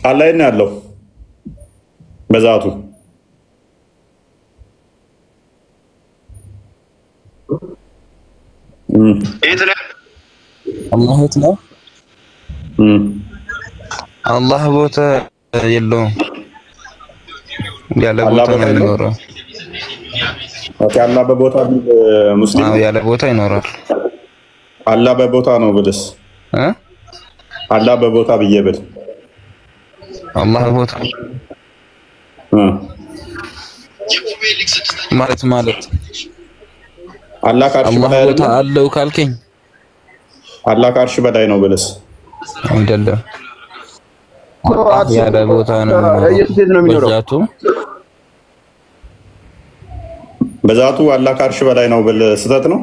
አላህ ነው ያለው በዛቱ አላህ ነው አላህ ቦታ የለውም ያለ ቦታ ነው የሚኖረው። አላህ በቦታ ሙስሊም ያለ ቦታ ይኖራል። አላህ በቦታ ነው ብለስ አላህ በቦታ ብየበት አላህ ቦታ ማለት አላህ ካርሽ በላይ ቦታ አለው ካልከኝ አላህ ካርሽ በላይ ነው ብለስ አይደለም። ያለ ቦታ ነው የሚኖረው። በዛቱ አላህ ካርሽ በላይ ነው ብል ስተት ነው።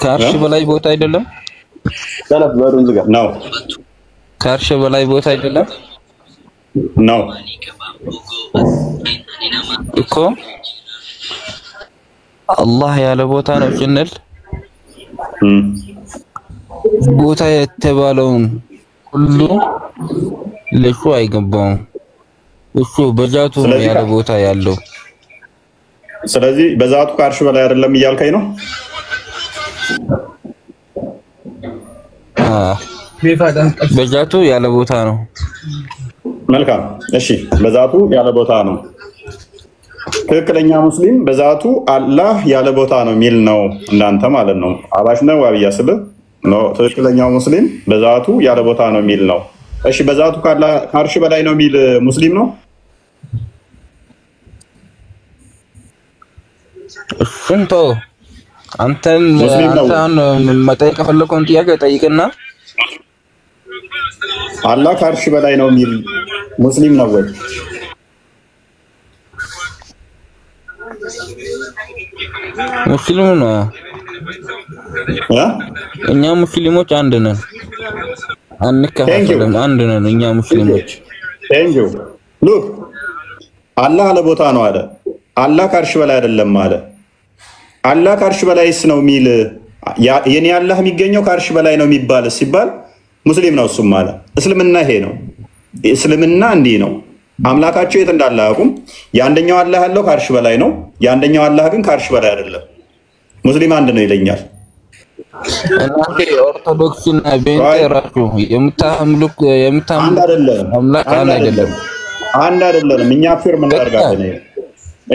ካርሽ በላይ ቦታ አይደለም። ሰለፍ በሩን ዝጋ ነው። ካርሽ በላይ ቦታ አይደለም ነው እኮ አላህ ያለ ቦታ ነው ጭንል ቦታ የተባለውን ሁሉ ለሹ አይገባውም። እሱ በዛቱ ነው ያለ ቦታ ያለው። ስለዚህ በዛቱ ካርሽ በላይ አይደለም እያልከኝ ነው? በዛቱ ያለ ቦታ ነው። መልካም እሺ፣ በዛቱ ያለ ቦታ ነው። ትክክለኛ ሙስሊም በዛቱ አላህ ያለ ቦታ ነው የሚል ነው እንዳንተ ማለት ነው። አባሽ ነው ዋብያ ስለ ነው። ትክክለኛው ሙስሊም በዛቱ ያለ ቦታ ነው የሚል ነው። እሺ፣ በዛቱ ካርሽ በላይ ነው የሚል ሙስሊም ነው? ሽንቶ አንተን መጠየቅ ፈለከውን ጥያቄ ጠይቅና አላህ ካርሽ በላይ ነው የሚል ሙስሊም ነው ወይ? ሙስሊሙ ነው። እኛ ሙስሊሞች አንድ ነን፣ አንከፋፈልም፣ አንድ ነን እኛ ሙስሊሞች። ቴንኪው ሉክ አላህ ያለ ቦታ ነው አለ። አላህ ካርሽ በላይ አይደለም አለ። አላህ ካርሽ በላይስ ነው የሚል የኔ አላህ የሚገኘው ካርሽ በላይ ነው የሚባል ሲባል ሙስሊም ነው እሱም አለ። እስልምና ይሄ ነው። እስልምና እንዲህ ነው። አምላካቸው የት እንዳለ አያውቁም። የአንደኛው አላህ ያለው ካርሽ በላይ ነው፣ የአንደኛው አላህ ግን ካርሽ በላይ አይደለም። ሙስሊም አንድ ነው ይለኛል። እናንተ ኦርቶዶክስ እና ቤንቴ ራሱ የምታምልኩ አምላክ አንድ አይደለም። አንድ አይደለም። እኛ ፊርም እናደርጋለን።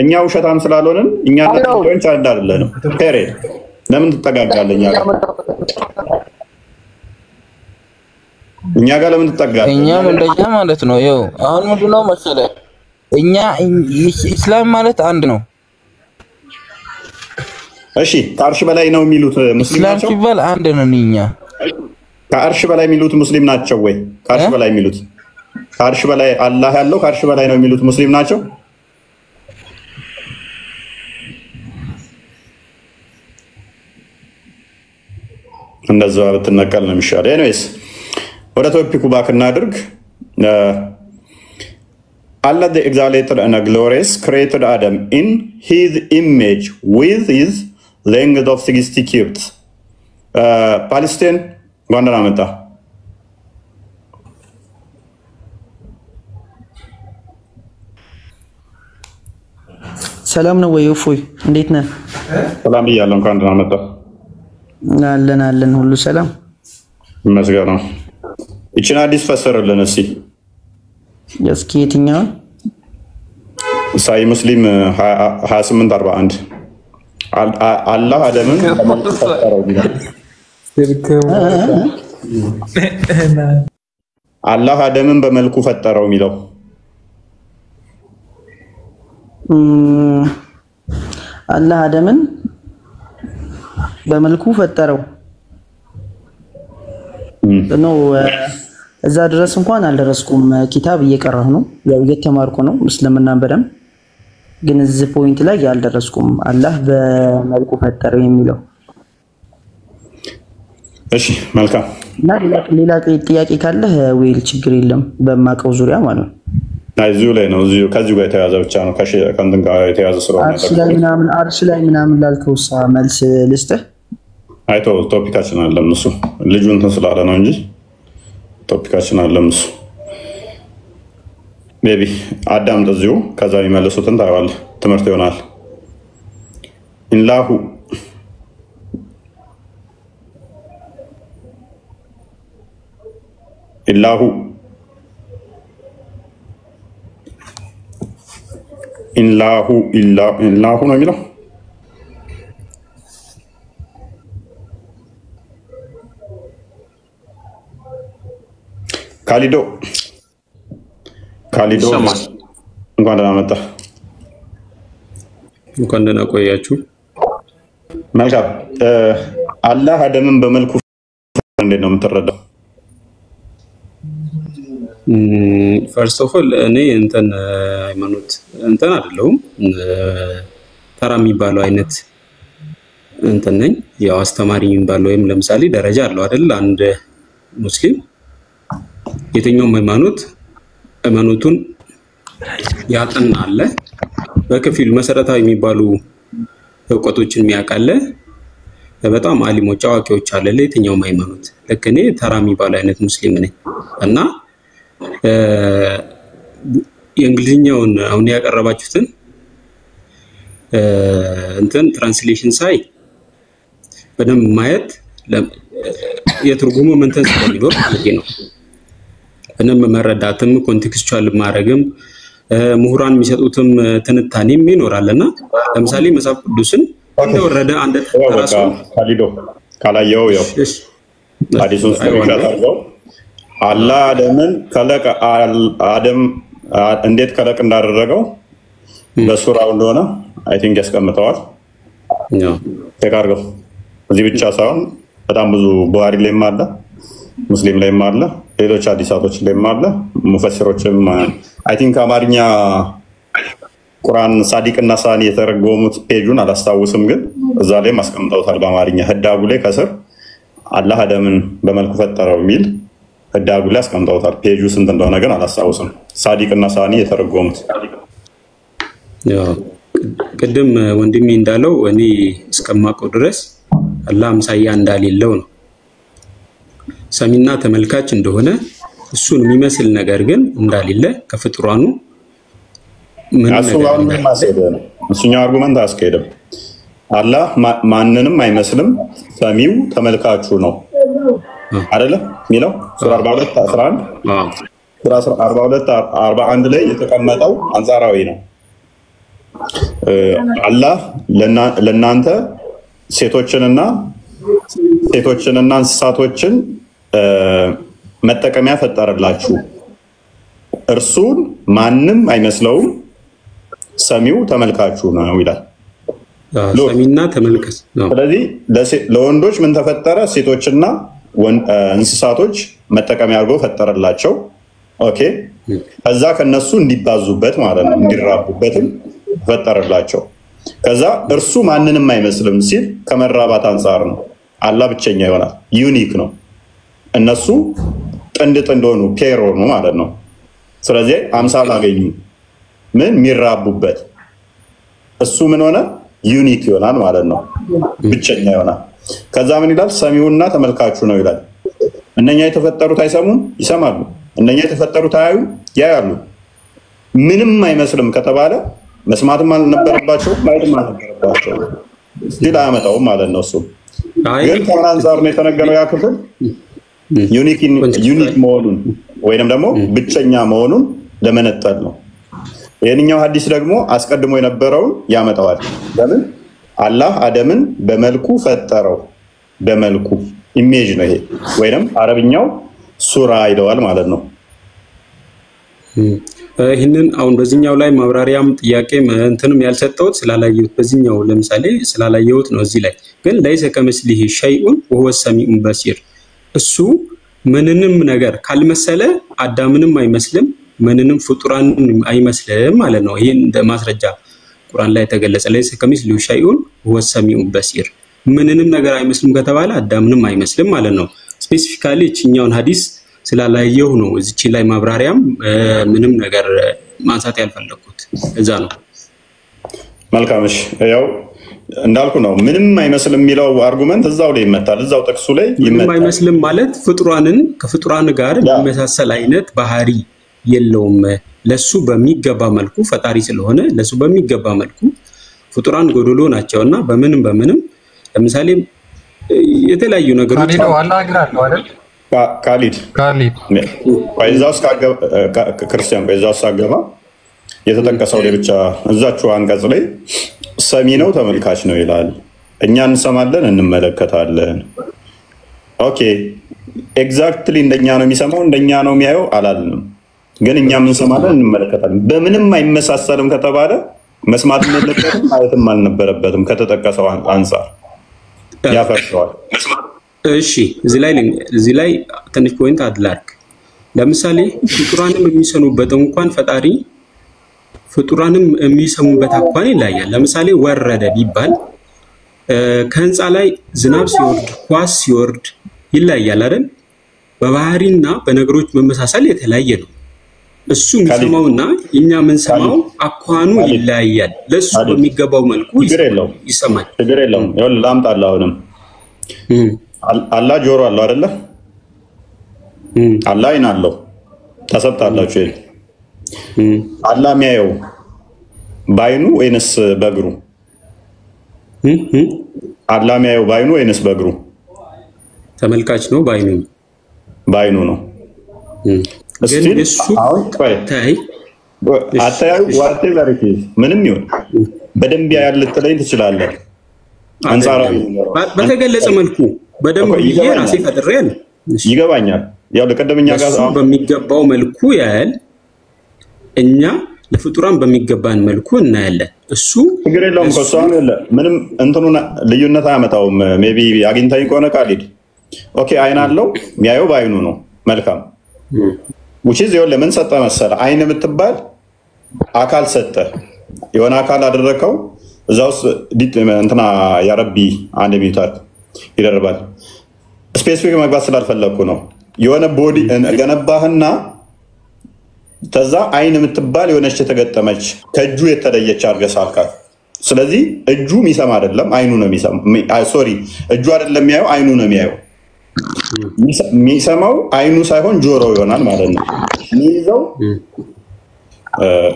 እኛ ውሸታም ስላልሆንን እኛ ተቆንጫ እንዳለንም ፔሬድ ለምን ትጠጋጋለኛ? እኛ ጋር ለምን ትጠጋጋለኛ? እኛም እንደኛ ማለት ነው። ይኸው አሁን ምንድነው መሰለህ እኛ እስላም ማለት አንድ ነው። እሺ ከአርሽ በላይ ነው የሚሉት ሙስሊም ናቸው? እስላም ሲባል አንድ ነን እኛ። ከአርሽ በላይ የሚሉት ሙስሊም ናቸው ወይ? ከአርሽ በላይ የሚሉት ከአርሽ በላይ አላህ ያለው ከአርሽ በላይ ነው የሚሉት ሙስሊም ናቸው? እንደዛ ብትነቀል ነው የሚሻለው። ኤኒዌይስ ወደ ቶፒኩ ባክ እናድርግ። Allah the exalted and glorious created Adam in his image with his length of 60 cubits. Palestine gondana meta ሰላም ነው ወይ? እፎይ እንዴት ነህ? ሰላም ብያለሁ። እንኳን ደህና መጣ። አለን ሁሉ ሰላም ይመስገን። እቺን አዲስ ፈሰረልን እስኪ። እስኪ የትኛው? ሳይ ሙስሊም 2841 አላህ አደምን በመልኩ ፈጠረው ይላል። አላህ አደምን በመልኩ ፈጠረው የሚለው አላህ አደምን በመልኩ ፈጠረው ነው። እዛ ድረስ እንኳን አልደረስኩም። ኪታብ እየቀራሁ ነው፣ ያው እየተማርኩ ነው እስልምና በደም ግን እዚህ ፖይንት ላይ ያልደረስኩም። አላህ በመልኩ ፈጠረው የሚለው እሺ፣ መልካም። እና ሌላ ጥያቄ ካለህ ወይ ችግር የለም በማቀው ዙሪያ ማለት ነው። እዚሁ ላይ ነው ከዚሁ ጋር የተያዘ ብቻ ነው ከእንትን ጋር የተያዘ ስለሆነ አርሽ ላይ ምናምን ላልከውሳ መልስ ልስጥህ። አይቶ ቶፒካችን አለም እሱ ልጁ እንትን ስላለ ነው እንጂ ቶፒካችን አለም እሱ ሜቢ አዳምጥ እዚሁ ከዛ የሚመልሱትን ታየዋለህ። ትምህርት ይሆናል። ኢላሁ ኢላሁ ኢላሁ ኢላሁ ነው የሚለው ካሊዶ እንኳን ደህና መጣ። እንኳን ደህና ቆያችሁ። መልካም አላህ አደምን በመልኩ እንዴት ነው የምትረዳው? ፈርስት ኦፍ ኦል እኔ እንትን ሃይማኖት እንትን አይደለሁም ተራ የሚባለው አይነት እንትን ነኝ። ያው አስተማሪ የሚባለው ወይም ለምሳሌ ደረጃ አለው አይደል? አንድ ሙስሊም የትኛውም ሃይማኖቱን ያጠና አለ በከፊል መሰረታዊ የሚባሉ እውቀቶችን የሚያውቃለ በጣም አሊሞች አዋቂዎች አለ ለየትኛውም ሃይማኖት። ልክ እኔ ተራ የሚባለው አይነት ሙስሊም ነኝ እና የእንግሊዝኛውን አሁን ያቀረባችሁትን እንትን ትራንስሌሽን ሳይ በደንብ ማየት የትርጉሙ እንትን ስለሚኖር ማለት ነው። በደንብ መረዳትም ኮንቴክስቹዋል ማድረግም ምሁራን የሚሰጡትም ትንታኔም ይኖራልና ለምሳሌ መጽሐፍ ቅዱስን እንደወረደ አንድ ተራሱ ካሊዶ ካላየው ያው አዲሱን ስክሪንሾት አድርገው አላህ አደምን ከለቀ አደም እንዴት ከለቅ እንዳደረገው በሱራው እንደሆነ አይ ቲንክ ያስቀምጠዋል። ተካርገው እዚህ ብቻ ሳይሆን በጣም ብዙ ቡሃሪ ላይም አለ፣ ሙስሊም ላይም አለ፣ ሌሎች ሐዲሳቶች ላይም አለ። ሙፈሲሮችም አይ ቲንክ አማርኛ ቁርአን ሳዲቅና ሳኒ የተረጎሙት ፔጁን አላስታውስም፣ ግን እዛ ላይ ማስቀምጠውታል በአማርኛ ህዳጉ ላይ ከስር አላህ አደምን በመልኩ ፈጠረው የሚል ህዳጉ ላይ አስቀምጠውታል። ፔጁ ስንት እንደሆነ ግን አላስታውስም። ሳዲቅና ሳኒ የተረጎሙት ያው ቅድም ወንድሜ እንዳለው እኔ እስከማውቀው ድረስ አላህ አምሳያ እንዳሌለው ነው። ሰሚና ተመልካች እንደሆነ እሱን የሚመስል ነገር ግን እንዳሌለ ከፍጥሯኑ ምን ነገር ነው እሱኛው አርጉመንት አያስኬድም። አላህ ማንንም አይመስልም፣ ሰሚው ተመልካቹ ነው አይደለ የሚለው ሱራ 42 11 ሱራ 42 41 ላይ የተቀመጠው አንጻራዊ ነው። አላህ ለናንተ ሴቶችንና እንስሳቶችን መጠቀሚያ ፈጠረላችሁ፣ እርሱን ማንም አይመስለውም፣ ሰሚው ተመልካቹ ነው ይላል። ሰሚና ተመልካች ነው። ስለዚህ ለወንዶች ምን ተፈጠረ? ሴቶችና እንስሳቶች መጠቀሚያ አድርጎ ፈጠረላቸው። ኦኬ ከዛ ከነሱ እንዲባዙበት ማለት ነው፣ እንዲራቡበትም ፈጠረላቸው። ከዛ እርሱ ማንንም አይመስልም ሲል ከመራባት አንጻር ነው። አላህ ብቸኛ ይሆናል፣ ዩኒክ ነው። እነሱ ጥንድ ሆኑ፣ ፔር ሆኑ ማለት ነው። ስለዚህ አምሳል አገኙ ምን የሚራቡበት፣ እሱ ምን ሆነ? ዩኒክ ይሆናል ማለት ነው፣ ብቸኛ ይሆናል። ከዛ ምን ይላል? ሰሚውና ተመልካቹ ነው ይላል። እነኛ የተፈጠሩት አይሰሙም? ይሰማሉ። እነኛ የተፈጠሩት አያዩ? ያያሉ። ምንም አይመስልም ከተባለ መስማትም አልነበረባቸው፣ ማየትም አልነበረባቸው። ሌላ አያመጣውም ማለት ነው። እሱ ግን ከምን አንጻር ነው የተነገረው? ያ ክፍል ዩኒክ መሆኑን ወይንም ደግሞ ብቸኛ መሆኑን ለመነጠል ነው። ይህንኛው ሐዲስ ደግሞ አስቀድሞ የነበረውን ያመጣዋል። ለምን? አላህ አደምን በመልኩ ፈጠረው። በመልኩ ኢሜጅ ነው ይሄ፣ ወይንም አረብኛው ሱራ ይለዋል ማለት ነው። ይህንን አሁን በዚህኛው ላይ ማብራሪያም ጥያቄም እንትንም ያልሰጠሁት ስላላየሁት በዚህኛው ለምሳሌ ስላላየሁት ነው። እዚህ ላይ ግን ለይሰ ከመስሊሂ ሸይኡን ወሁወ ሰሚዑን በሲር፣ እሱ ምንንም ነገር ካልመሰለ አዳምንም አይመስልም፣ ምንንም ፍጡራንም አይመስልም ማለት ነው። ይሄን እንደ ማስረጃ ቁርአን ላይ ተገለጸ። ለይሰ ከመስሊሂ ሸይኡን ወሁወ ሰሚዑን በሲር፣ ምንንም ነገር አይመስልም ከተባለ አዳምንም አይመስልም ማለት ነው። ስፔሲፊካሊ እኛውን ሐዲስ ስላላየሁ ነው እዚች ላይ ማብራሪያም ምንም ነገር ማንሳት ያልፈለኩት እዛ ነው። መልካምሽ ያው እንዳልኩ ነው። ምንም አይመስልም የሚለው አርጉመንት እዛው ላይ ይመታል፣ እዛው ጥቅሱ ላይ ይመታል። ምንም አይመስልም ማለት ፍጡራንን ከፍጡራን ጋር የሚመሳሰል አይነት ባህሪ የለውም። ለሱ በሚገባ መልኩ ፈጣሪ ስለሆነ ለሱ በሚገባ መልኩ ፍጡራን ጎዶሎ ናቸውና በምንም ለምሳሌ የተለያዩ ነገሮች ካሊድ ወይዛስ ክርስቲያን ወይዛስ አገባ የተጠቀሰው ላይ ብቻ እዛችሁ አንቀጽ ላይ ሰሚ ነው ተመልካች ነው ይላል። እኛ እንሰማለን እንመለከታለን። ኦኬ ኤግዛክትሊ እንደኛ ነው የሚሰማው እንደኛ ነው የሚያየው አላልንም፣ ግን እኛም እንሰማለን እንመለከታለን። በምንም አይመሳሰልም ከተባለ መስማት የለበትም ማለትም አልነበረበትም ከተጠቀሰው አንፃር ያፈርሰዋል። እሺ እዚህ ላይ ትንሽ ፖይንት አድላርክ። ለምሳሌ ፍጡራንም የሚሰሙበት እንኳን ፈጣሪ ፍጡራንም የሚሰሙበት አኳን ይለያል። ለምሳሌ ወረደ ቢባል ከህንፃ ላይ ዝናብ ሲወርድ ኳስ ሲወርድ ይለያል አይደል? በባህሪና በነገሮች መመሳሰል የተለያየ ነው። እሱ የሚሰማውና እኛ የምንሰማው አኳኑ ይለያያል። ለሱ በሚገባው መልኩ ይሰማል። ችግር የለውም። ይኸውልህ ላምጣልህ። አሁንም አላህ ጆሮ አለው አይደለ? አላህ አይን አለው። ተሰብታላችሁ ይሄ አላህ የሚያየው በአይኑ ወይንስ በእግሩ? አላህ የሚያየው በአይኑ ወይንስ በእግሩ? ተመልካች ነው። በአይኑ ነው። ግን እሱ አታያዩ ዋቴቨር ምንም ይሁን በደንብ ያያል ልትለኝ ትችላለህ። አንጻራዊ በተገለጸ መልኩ በደንብ ራሴ ፈጥሬያለሁ። ይገባኛል። ያው ለቀደምኛ ጋር በሚገባው መልኩ ያያል። እኛ ለፍጡራን በሚገባን መልኩ እናያለን። እሱ ችግር የለውም። ከሷም ምንም እንትኑና ልዩነት አያመጣውም። ሜቢ አግኝታኝ ከሆነ ካሊድ ኦኬ አይን አለው የሚያየው በአይኑ ነው። መልካም ውጪዝ ይኸውልህ ለምን ሰጠ መሰለህ? አይን የምትባል አካል ሰጠ። የሆነ አካል አደረከው እዛውስ እንትና ያረቢ አንድ ሚታር ይደርባል። ስፔሲፊክ መግባት ስላልፈለኩ ነው። የሆነ ቦዲ ገነባህና ተዛ አይን የምትባል የሆነች የተገጠመች ከእጁ የተለየች አድርገህ ሳልካት። ስለዚህ እጁ የሚሰማ አይደለም አይኑ ነው የሚሰማ። ሶሪ እጁ አይደለም የሚያየው አይኑ ነው የሚያየው። የሚሰማው አይኑ ሳይሆን ጆሮ ይሆናል ማለት ነው። የሚይዘው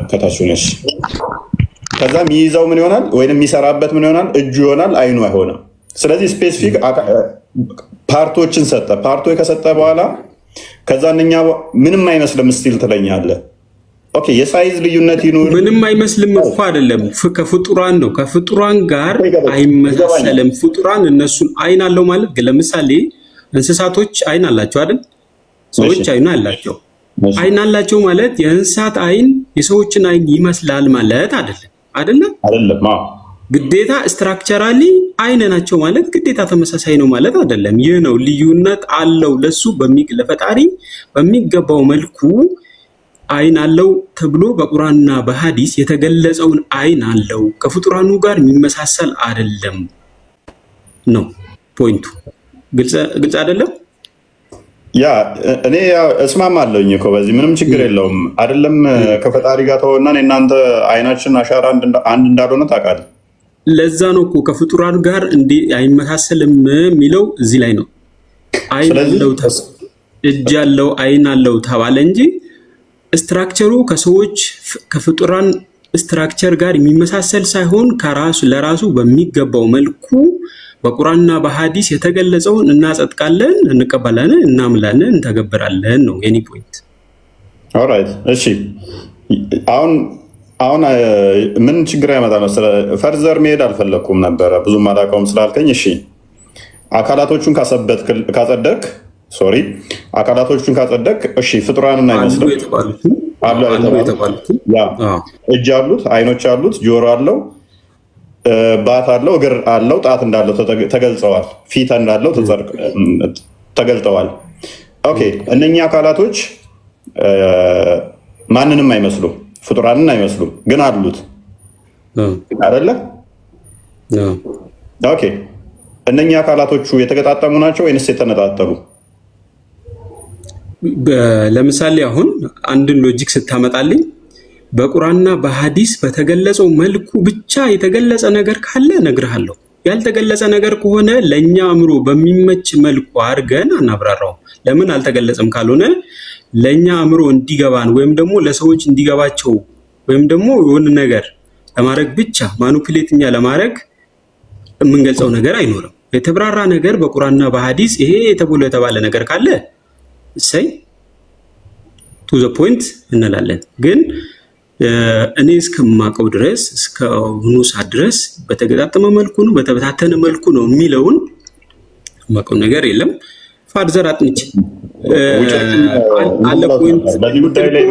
ከታች ነሽ። ከዛ የሚይዘው ምን ይሆናል ወይንም የሚሰራበት ምን ይሆናል? እጁ ይሆናል አይኑ አይሆንም። ስለዚህ ስፔሲፊክ ፓርቶችን ሰጠ። ፓርቶች ከሰጠ በኋላ ከዛ እኛ ምንም አይመስልም ስቲል ትለኛለህ። ኦኬ የሳይዝ ልዩነት ይኖር ምንም አይመስልም እኮ አይደለም። ከፍጡራን ነው ከፍጡራን ጋር አይመሳሰልም። ፍጡራን እነሱን አይን አለው ማለት ግን ለምሳሌ እንስሳቶች አይን አላቸው አይደል? ሰዎች አይን አላቸው። አይን አላቸው ማለት የእንስሳት አይን የሰዎችን አይን ይመስላል ማለት አይደለም። ግዴታ ስትራክቸራሊ አይን ናቸው ማለት ግዴታ ተመሳሳይ ነው ማለት አይደለም። ይህ ነው ልዩነት አለው። ለሱ ለፈጣሪ በሚገባው መልኩ አይን አለው ተብሎ በቁርአንና በሐዲስ የተገለጸውን አይን አለው። ከፍጡራኑ ጋር የሚመሳሰል አይደለም ነው ፖይንቱ። ግልጽ አይደለም? ያ እኔ እስማማለሁኝ እኮ በዚህ ምንም ችግር የለውም። አይደለም ከፈጣሪ ጋር ተወና እናንተ አይናችን አሻራ አንድ እንዳልሆነ ታውቃለህ። ለዛ ነው እኮ ከፍጡራን ጋር እንዴ አይመሳሰልም የሚለው እዚህ ላይ ነው። አይን አለው እጅ ያለው አይን አለው ተባለ እንጂ ስትራክቸሩ ከሰዎች ከፍጡራን ስትራክቸር ጋር የሚመሳሰል ሳይሆን ለራሱ በሚገባው መልኩ በቁርአንና በሐዲስ የተገለጸውን እናጸድቃለን፣ እንቀበላለን፣ እናምላለን፣ እንተገብራለን ነው የኔ ፖይንት። ኦልራይት እሺ። አሁን ምን ችግር ያመጣ መሰለህ? ፈርዘር መሄድ አልፈለኩም ነበረ ብዙም አላውቀውም ስላልከኝ እሺ። አካላቶቹን ካጸደቅ አካላቶቹን ካጸደቅ እሺ ፍጡራንን አይመስልም እጅ አሉት፣ አይኖች አሉት፣ ጆሮ አለው፣ ባት አለው፣ እግር አለው፣ ጣት እንዳለው ተገልጸዋል፣ ፊት እንዳለው ተገልጠዋል። ኦኬ እነኚህ አካላቶች ማንንም አይመስሉም፣ ፍጡራንን አይመስሉም፣ ግን አሉት አይደለ? ኦኬ እነኚህ አካላቶቹ የተገጣጠሙ ናቸው ወይንስ የተነጣጠሉ? ለምሳሌ አሁን አንድን ሎጂክ ስታመጣልኝ በቁርአንና በሐዲስ በተገለጸው መልኩ ብቻ የተገለጸ ነገር ካለ እነግርሃለሁ። ያልተገለጸ ነገር ከሆነ ለኛ አእምሮ በሚመች መልኩ አድርገን አናብራራው። ለምን አልተገለጸም ካልሆነ ለኛ አእምሮ እንዲገባን ወይም ደግሞ ለሰዎች እንዲገባቸው ወይም ደግሞ የሆነ ነገር ለማድረግ ብቻ ማኒፑሌትኛ ለማድረግ የምንገልጸው ነገር አይኖርም። የተብራራ ነገር በቁርአንና በሐዲስ ይሄ የተባለ ነገር ካለ እሰይ to the point እንላለን። ግን እኔ እስከማቀው ድረስ እስከሆኑ ሰዓት ድረስ በተገጣጠመ መልኩ ነው በተበታተነ መልኩ ነው የሚለውን ማቀው ነገር የለም። ፋርዘር አጥንቼ አለ ፖይንት በዚህ ጉዳይ ላይ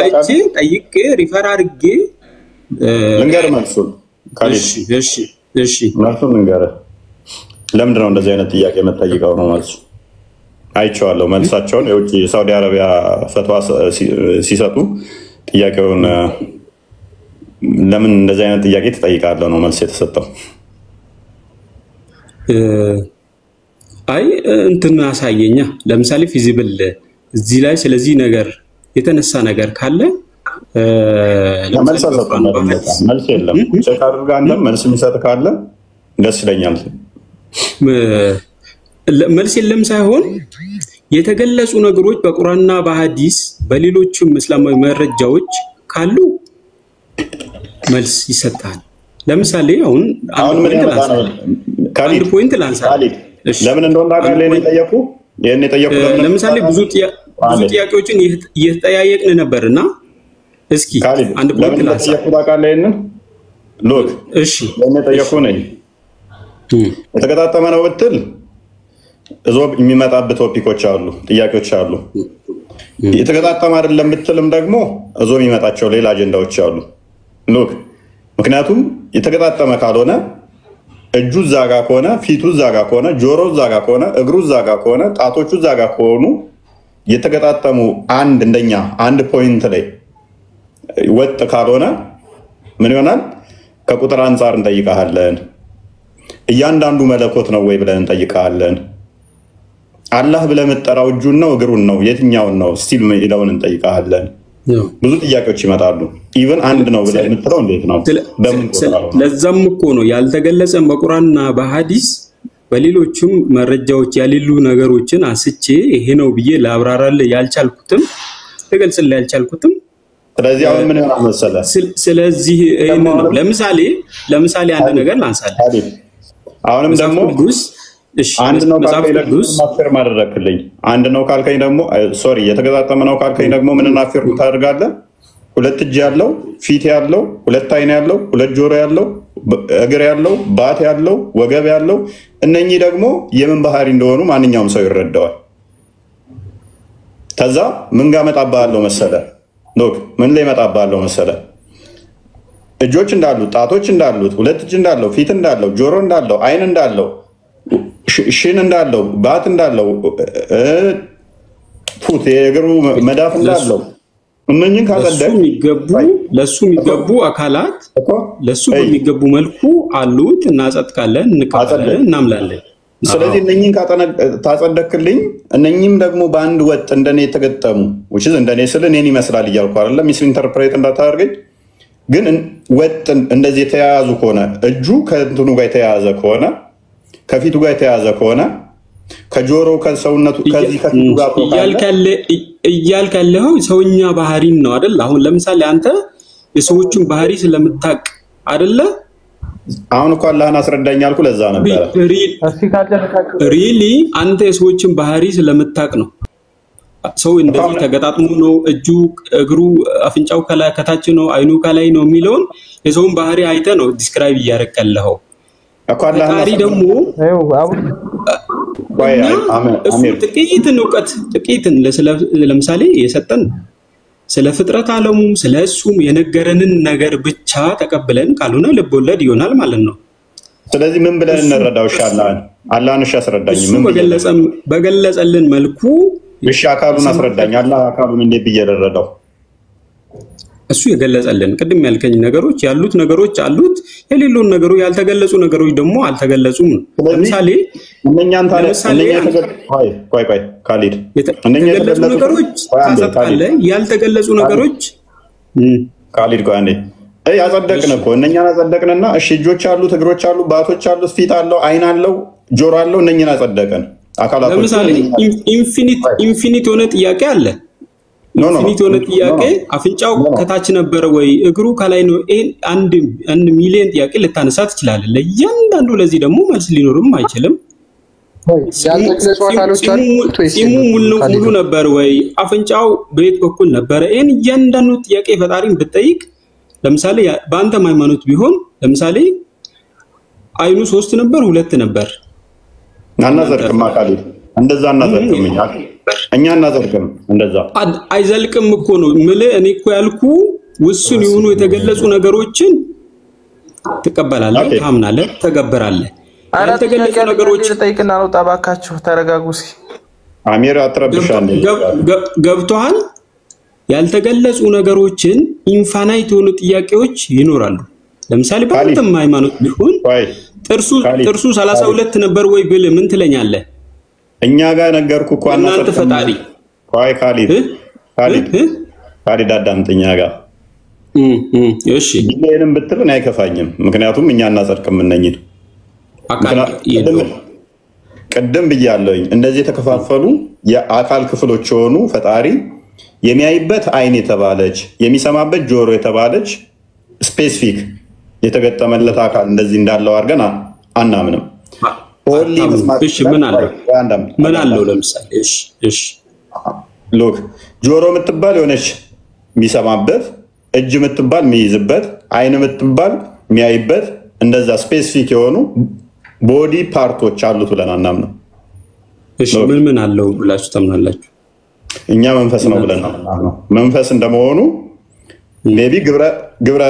አይቼ ጠይቄ ሪፈር አድርጌ ልንገር መልሱን ካሊድ እሺ መልሱን ልንገር። ለምንድን ነው እንደዚህ አይነት ጥያቄ የምትጠይቀው ነው መልሱ? አይቼዋለሁ መልሳቸውን። የውጭ ሳውዲ አረቢያ ፈትዋ ሲሰጡ ጥያቄውን ለምን እንደዚህ አይነት ጥያቄ ትጠይቃለህ ነው መልስ የተሰጠው። አይ እንትን አሳየኛ ለምሳሌ ፊዚብል እዚህ ላይ ስለዚህ ነገር የተነሳ ነገር ካለ መልስ አልሰጠም። መልስ የለም። ቼክ አድርጋ አንተም መልስ የሚሰጥ ካለ ደስ ይለኛል። መልስ የለም ሳይሆን የተገለጹ ነገሮች በቁርአንና በሐዲስ በሌሎችም እስላማዊ መረጃዎች ካሉ መልስ ይሰጣል። ለምሳሌ አሁን አንድ ፖይንት ላንሳ። ለምን እንደሆነ ታውቃለህ? ይሄን የጠየቁ ለምሳሌ ብዙ ጥያቄዎችን እየተጠያየቅን ነበርና እስኪ አንድ ፖይንት ላንሳ። ታውቃለህ? ይሄን ሎክ እሺ ይሄን የጠየቁ ነኝ የተገጣጠመ ነው ብትል እዞብ የሚመጣበት ቶፒኮች አሉ፣ ጥያቄዎች አሉ። የተገጣጠመ አይደለም ብትልም ደግሞ እዞብ የሚመጣቸው ሌላ አጀንዳዎች አሉ። ሎክ ምክንያቱም የተገጣጠመ ካልሆነ እጁ እዛ ጋር ከሆነ ፊቱ እዛ ጋር ከሆነ ጆሮ እዛ ጋር ከሆነ እግሩ እዛ ጋር ከሆነ ጣቶቹ እዛ ጋር ከሆኑ የተገጣጠሙ እንደኛ አንድ ፖይንት ላይ ወጥ ካልሆነ ምን ይሆናል? ከቁጥር አንፃር እንጠይቃለን። እያንዳንዱ መለኮት ነው ወይ ብለን እንጠይቃለን። አላህ ብለህ የምትጠራው እጁን ነው እግሩን ነው የትኛውን ነው ስቲል ይለውን እንጠይቃለን። ብዙ ጥያቄዎች ይመጣሉ። ኢቭን አንድ ነው ብለህ የምትለው እንዴት ነው? ለዛም እኮ ነው ያልተገለጸም በቁርአንና በሐዲስ በሌሎችም መረጃዎች ያሌሉ ነገሮችን አስቼ ይሄ ነው ብዬ ላብራራልህ ያልቻልኩትም ልገልጽልህ ያልቻልኩትም። ስለዚህ አሁን ምን ይሆናል መሰለህ? ስለዚህ ይሄን ነው ለምሳሌ አንድ ነገር ላንሳልህ። አሁንም ደግሞ አንድ ነው ካልከኝ ደግሞ ማፈር ማድረክልኝ አንድ ነው ካልከኝ ደግሞ ሶሪ የተገጣጠመ ነው ካልከኝ ደግሞ ምን እናፈር ታደርጋለህ? ሁለት እጅ ያለው ፊት ያለው ሁለት አይን ያለው ሁለት ጆሮ ያለው እግር ያለው ባት ያለው ወገብ ያለው እነኚህ ደግሞ የምን ባህሪ እንደሆኑ ማንኛውም ሰው ይረዳዋል። ከዛ ምን ጋር መጣባለው መሰለህ? ሎክ ምን ላይ መጣባለው መሰለህ? እጆች እንዳሉት ጣቶች እንዳሉት ሁለት እጅ እንዳለው ፊት እንዳለው ጆሮ እንዳለው አይን እንዳለው ሽን እንዳለው ባት እንዳለው ፉት የእግሩ መዳፍ እንዳለው እነኚህን ካጸደቅ ለሱ የሚገቡ አካላት ለሱ በሚገቡ መልኩ አሉት። እናጸድቃለን፣ እንቀበላለን፣ እናምላለን። ስለዚህ እነኚህን ታጸደቅልኝ እነኚህም ደግሞ በአንድ ወጥ እንደኔ የተገጠሙ እንደኔ ስል እኔን ይመስላል እያልኩ አይደለም። ሚስ ኢንተርፕሬት እንዳታደርገኝ። ግን ወጥ እንደዚህ የተያያዙ ከሆነ እጁ ከእንትኑ ጋር የተያያዘ ከሆነ ከፊቱ ጋር የተያያዘ ከሆነ ከጆሮ ከሰውነቱ ከዚህ ከፊቱ ጋር እያልክ ያለኸው ሰውኛ ባህሪን ነው አይደል? አሁን ለምሳሌ አንተ የሰዎችን ባህሪ ስለምታቅ አይደለ? አሁን እኮ አላህን አስረዳኝ አልኩ። ለዛ ነበር ሪሊ አንተ የሰዎችን ባህሪ ስለምታቅ ነው። ሰው እንደዚህ ተገጣጥሞ ነው እጁ እግሩ አፍንጫው ከላይ ከታች ነው አይኑ ከላይ ነው የሚለውን የሰውን ባህሪ አይተ ነው ዲስክራይብ እያረከለኸው እኮ አላህ ደግሞ ጥቂትን ለምሳሌ የሰጠን ስለ ፍጥረት ዓለሙ ስለ እሱም የነገረንን ነገር ብቻ ተቀብለን ካልሆነ ልቦለድ ይሆናል ማለት ነው። ስለዚህ ምን ብለን እንረዳው? አላህን እሺ አስረዳኝ። ምን በገለጸልን መልኩ እሺ አካሉን አስረዳኝ። አላህ አካሉን እንዴት ብየረዳው? እሱ የገለጸልን ቅድም ያልከኝ ነገሮች ያሉት ነገሮች አሉት፣ የሌሉን ነገሮች ያልተገለጹ ነገሮች ደግሞ አልተገለጹም። ለምሳሌ ካሊድ የተገለጹ ነገሮች ታጸድቃለህ፣ ያልተገለጹ ነገሮች ካሊድ ቆይ አንዴ ያጸደቅን እኮ እነኛን አጸደቅንና እሺ እጆች አሉት እግሮች አሉ ባቶች አሉት ፊት አለው አይን አለው ጆሮ አለው እነኛን አጸደቅን አካላቶች ለምሳሌ ኢንፊኒት ሆነ ጥያቄ አለ ኢንፊኒት ሆነ ጥያቄ አፍንጫው ከታች ነበር ወይ እግሩ ከላይ ነው አንድ ሚሊዮን ጥያቄ ልታነሳ ትችላለህ ለእያንዳንዱ ለዚህ ደግሞ መልስ ሊኖርም አይችልም ያልተገለጹ አካሎች አሉት ወይስ ሙሉ ነበር ወይ አፍንጫው በየት በኩል ነበር እያንዳንዱ ጥያቄ ፈጣሪን ብትጠይቅ ለምሳሌ በአንተ ሃይማኖት ቢሆን ለምሳሌ አይኑ 3 ነበር 2 ነበር እናዘርቅም አካል እንደዛ እናዘርቅም እኛ እናዘርቅም እንደዛ አይዘልቅም እኮ ነው እኔ እኮ ያልኩ ውስን የሆኑ የተገለጹ ነገሮችን ትቀበላለህ ታምናለህ ተገብራለህ ያልተገለጹ ነገሮች ተጠይቅና ነው ጣባካችሁ ተረጋጉሲ አሚር አትረብሻለህ ገብቷል ያልተገለጹ ነገሮችን ኢንፋናይት ሆኑ ጥያቄዎች ይኖራሉ ለምሳሌ በአንተም ሃይማኖት ቢሆን ጥርሱ 32 ነበር ወይ ብል ምን ትለኛለህ እኛ ጋር ነገርኩ እኮ እናንተ ፈጣሪ ቆይ ካሊድ አዳምጠኛ ጋር እሺ ይሄንን ብትልን አይከፋኝም ምክንያቱም እኛ እናጸድቅም እነኝን ቅድም ብያለሁኝ እንደዚህ የተከፋፈሉ የአካል ክፍሎች ሆኑ ፈጣሪ የሚያይበት አይን የተባለች የሚሰማበት ጆሮ የተባለች ስፔሲፊክ የተገጠመለት አካል እንደዚህ እንዳለው አድርገን አናምንም እሺ ምን አለው ለምሳሌ እሺ ሎክ ጆሮ የምትባል የሆነች የሚሰማበት እጅ የምትባል የሚይዝበት አይን የምትባል የሚያይበት እንደዛ ስፔሲፊክ የሆኑ ቦዲ ፓርቶች አሉት ብለን አናምንም እሺ ምን አለው ብላችሁ ታምናላችሁ እኛ መንፈስ ነው ብለን ነው መንፈስ እንደመሆኑ ሜቢ ግብረ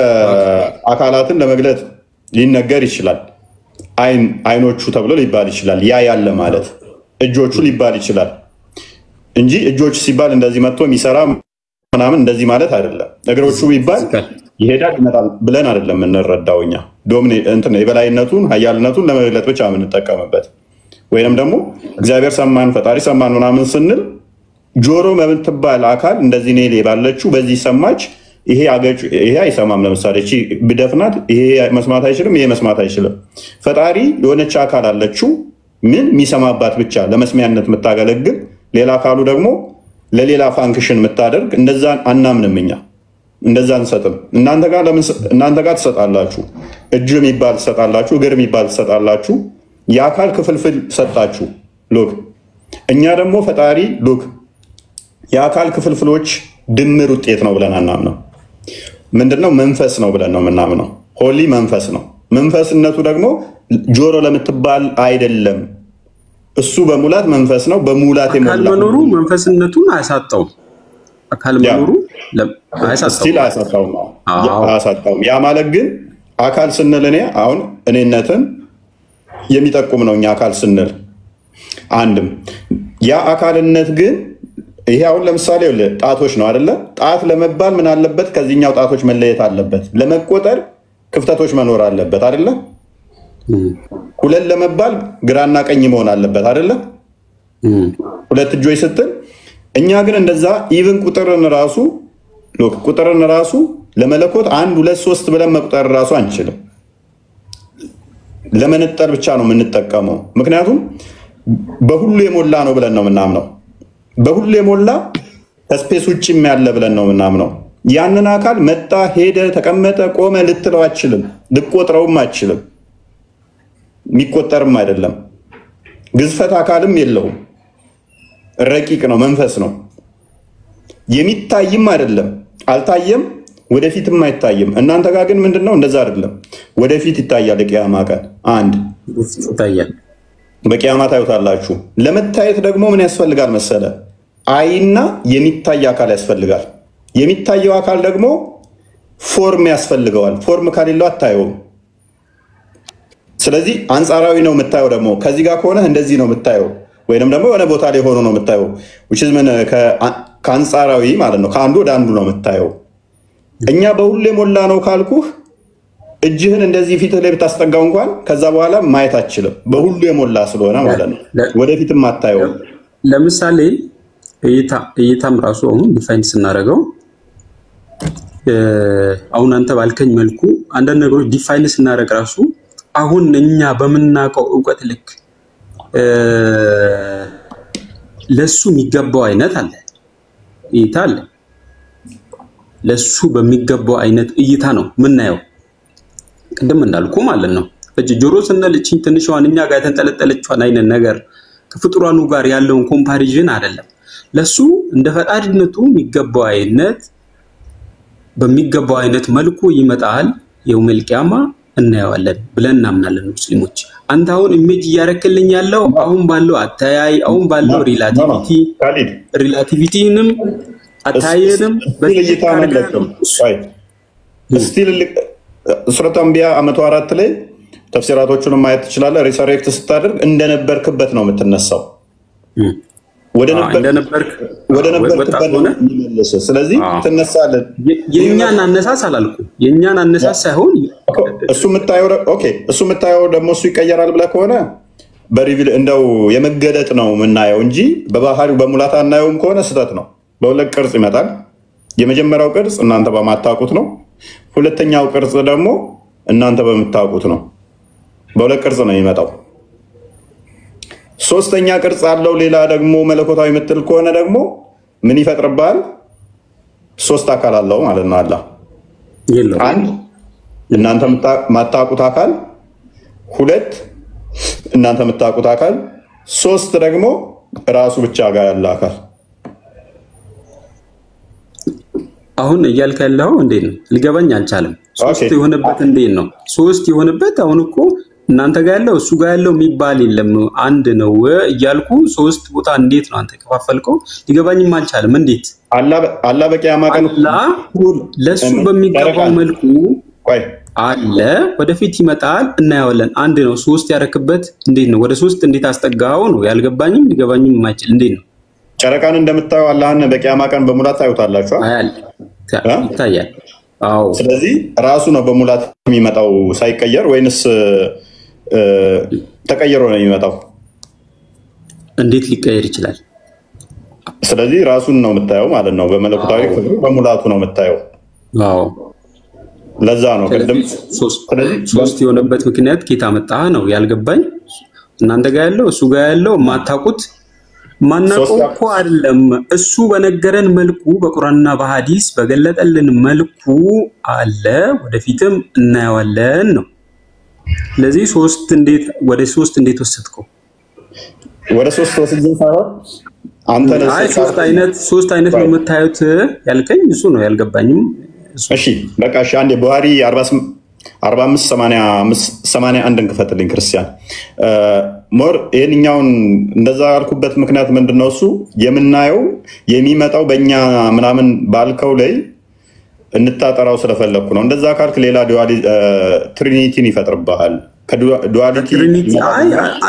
አካላትን ለመግለጥ ሊነገር ይችላል አይኖቹ ተብሎ ሊባል ይችላል ያ ያለ ማለት እጆቹ ሊባል ይችላል እንጂ እጆቹ ሲባል እንደዚህ መጥቶ የሚሰራ ምናምን እንደዚህ ማለት አይደለም እግሮቹ ቢባል ይሄዳል ይመጣል ብለን አይደለም እንረዳውኛ እንትን የበላይነቱን ኃያልነቱን ለመግለጥ ብቻ የምንጠቀምበት ወይንም ደግሞ እግዚአብሔር ሰማን ፈጣሪ ሰማን ምናምን ስንል ጆሮ በምትባል አካል እንደዚህ ኔሌ ባለችው በዚህ ሰማች ይሄ አይሰማም ለምሳሌ እቺ ብደፍናት ይሄ መስማት አይችልም ይሄ መስማት አይችልም ፈጣሪ የሆነች አካል አለችው ምን የሚሰማባት ብቻ ለመስሚያነት የምታገለግል ሌላ አካሉ ደግሞ ለሌላ ፋንክሽን የምታደርግ እንደዛ አናምንምኛ እንደዛ እንሰጥም እናንተ ጋር ተሰጣላችሁ እጅ የሚባል ተሰጣላችሁ እግር የሚባል ተሰጣላችሁ የአካል ክፍልፍል ሰጣችሁ ሎክ እኛ ደግሞ ፈጣሪ ሎክ የአካል ክፍልፍሎች ድምር ውጤት ነው ብለን አናምነው ምንድነው መንፈስ ነው ብለን ነው የምናምነው ሆሊ መንፈስ ነው መንፈስነቱ ደግሞ ጆሮ ለምትባል አይደለም እሱ በሙላት መንፈስ ነው በሙላት የሞላ አካል መኖሩ መንፈስነቱን አያሳጣውም አካል መኖሩ አያሳጣውም ያ ማለት ግን አካል ስንል እኔ አሁን እኔነትን የሚጠቁም ነው እኛ አካል ስንል አንድም ያ አካልነት ግን ይሄ አሁን ለምሳሌ ጣቶች ነው አይደለ ጣት ለመባል ምን አለበት ከዚህኛው ጣቶች መለየት አለበት ለመቆጠር ክፍተቶች መኖር አለበት አይደለ ሁለት ለመባል ግራና ቀኝ መሆን አለበት አይደለ ሁለት እጆች ስትል እኛ ግን እንደዛ ኢቭን ቁጥርን ራሱ ለመለኮት 1 2 3 ብለን መቁጠር ራሱ አንችልም ለመነጠር ብቻ ነው የምንጠቀመው ምክንያቱም በሁሉ የሞላ ነው ብለን ነው የምናምነው በሁሉ የሞላ ከስፔስ ውጭም ያለ ብለን ነው የምናምነው ያንን አካል መጣ ሄደ ተቀመጠ ቆመ ልትለው አትችልም ልቆጥረውም አትችልም የሚቆጠርም አይደለም ግዝፈት አካልም የለውም ረቂቅ ነው መንፈስ ነው የሚታይም አይደለም አልታየም ወደፊትም አይታይም እናንተ ጋር ግን ምንድነው እንደዛ አይደለም ወደፊት ይታያል የቂያማ ቀን አንድ ይታያል በቂያማ ታዩታላችሁ ለመታየት ደግሞ ምን ያስፈልጋል መሰለ አይና የሚታይ አካል ያስፈልጋል የሚታየው አካል ደግሞ ፎርም ያስፈልገዋል ፎርም ካሌለው አታየውም ስለዚህ አንጻራዊ ነው የምታየው ደግሞ ከዚህ ጋር ከሆነ እንደዚህ ነው የምታየው ወይንም ደግሞ የሆነ ቦታ ላይ ሆኖ ነው የምታየው which is ምን ከአንጻራዊ ማለት ነው ከአንዱ ወደ አንዱ ነው የምታየው እኛ በሁሉ የሞላ ነው ካልኩህ እጅህን እንደዚህ ፊት ላይ ብታስጠጋው እንኳን ከዛ በኋላ ማየት አትችልም በሁሉ የሞላ ስለሆነ ማለት ነው ወደፊትም አታየው ለምሳሌ እይታም ራሱ አሁን ዲፋይን ስናደርገው አሁን አንተ ባልከኝ መልኩ አንዳንድ ነገሮች ዲፋይን ስናደርግ ራሱ አሁን እኛ በምናውቀው ዕውቀት ልክ ለሱ የሚገባው አይነት አለ እይታ አለ። ለሱ በሚገባው አይነት እይታ ነው ምናየው። ቅድም እንዳልኩ ማለት ነው እጅ ጆሮ ስንል እቺ ትንሿን እኛ ጋር የተንጠለጠለችዋን አይነት ነገር ከፍጡራኑ ጋር ያለውን ኮምፓሪዥን አይደለም። ለሱ እንደ ፈጣሪነቱ የሚገባው አይነት በሚገባው አይነት መልኩ ይመጣል የውመል ቂያማ እናየዋለን ብለን እናምናለን ሙስሊሞች። አንተ አሁን ኢሜጅ እያረክልኝ ያለው አሁን ባለው አታያይ አሁን ባለው ሪላቲቪቲንም አታየንም በእይታ መለከም ስቲል ሱረቱ አንቢያ 104 ላይ ተፍሲራቶቹን ማየት ትችላለህ። ሪሰሬክት ስታደርግ እንደነበርክበት ነው የምትነሳው። ወደ ነበርክበት ነው የሚመለሰው። ስለዚህ ትነሳለህ። የኛን አነሳስ አላልኩ የኛን አነሳስ ሳይሆን እሱ የምታየው ደግሞ እሱ ይቀየራል ብለህ ከሆነ በሪቪል እንደው የመገለጥ ነው የምናየው እንጂ በባህሪው በሙላት አናየውም ከሆነ ስህተት ነው። በሁለት ቅርጽ ይመጣል። የመጀመሪያው ቅርጽ እናንተ በማታውቁት ነው። ሁለተኛው ቅርጽ ደግሞ እናንተ በምታውቁት ነው። በሁለት ቅርጽ ነው የሚመጣው። ሶስተኛ ቅርጽ አለው ሌላ ደግሞ መለኮታዊ ምትል ከሆነ ደግሞ ምን ይፈጥርብሃል? ሶስት አካል አለው ማለት ነው አላህ። አንድ እናንተ የማታውቁት አካል፣ ሁለት እናንተ የምታውቁት አካል፣ ሶስት ደግሞ ራሱ ብቻ ጋር ያለ አካል። አሁን እያልከ ያለው እንዴት ነው? ሊገባኝ አልቻለም። ሶስት የሆነበት እንዴት ነው? ሶስት የሆነበት አሁን እኮ እናንተ ጋር ያለው እሱ ጋር ያለው የሚባል የለም አንድ ነው እያልኩ ሶስት ቦታ እንዴት ነው አንተ ከፋፈልከው? ሊገባኝም አልቻለም። እንዴት አላህ በቂያማ ቀን ለሱ በሚገባው መልኩ አለ ወደፊት ይመጣል እናየዋለን። አንድ ነው ሶስት ያረክበት እንዴት ነው? ወደ ሶስት እንዴት አስጠጋው ነው ያልገባኝም ሊገባኝም የማይችል እንዴት ነው? ጨረቃን እንደምታዩ አላህን በቂያማ ቀን በሙላት ታዩታላችሁ ይታያል። አዎ ስለዚህ ራሱ ነው በሙላት የሚመጣው ሳይቀየር ወይንስ ተቀይሮ ነው የሚመጣው? እንዴት ሊቀየር ይችላል? ስለዚህ ራሱን ነው የምታየው ማለት ነው። በመለኮታዊ ክብሩ በሙላቱ ነው የምታየው። አዎ ለዛ ነው ቅድም ሶስት የሆነበት ምክንያት ጌታ መጣ ነው ያልገባኝ። እናንተ ጋር ያለው እሱ ጋር ያለው ማታውቁት ማናውቀው እኮ አይደለም። እሱ በነገረን መልኩ በቁርአንና በሐዲስ በገለጠልን መልኩ አለ ወደፊትም እናየዋለን ነው። ለዚህ ወደ ሶስት እንዴት ወሰድከው? ወደ ሶስት ወስጄ ሳይሆን አንተ ሶስት አይነት ነው የምታዩት ያልከኝ እሱ ነው ያልገባኝም። እሺ በቃ እሺ አንዴ ቡሃሪ 4581 እንክፈትልኝ ክርስቲያን ሞር ይሄንኛውን እንደዛ ያልኩበት ምክንያት ምንድነው? እሱ የምናየው የሚመጣው በእኛ ምናምን ባልከው ላይ እንታጠራው ስለፈለኩ ነው። እንደዛ ካልክ ሌላ ትሪኒቲን ይፈጥርብሃል። ከዱዋሊቲ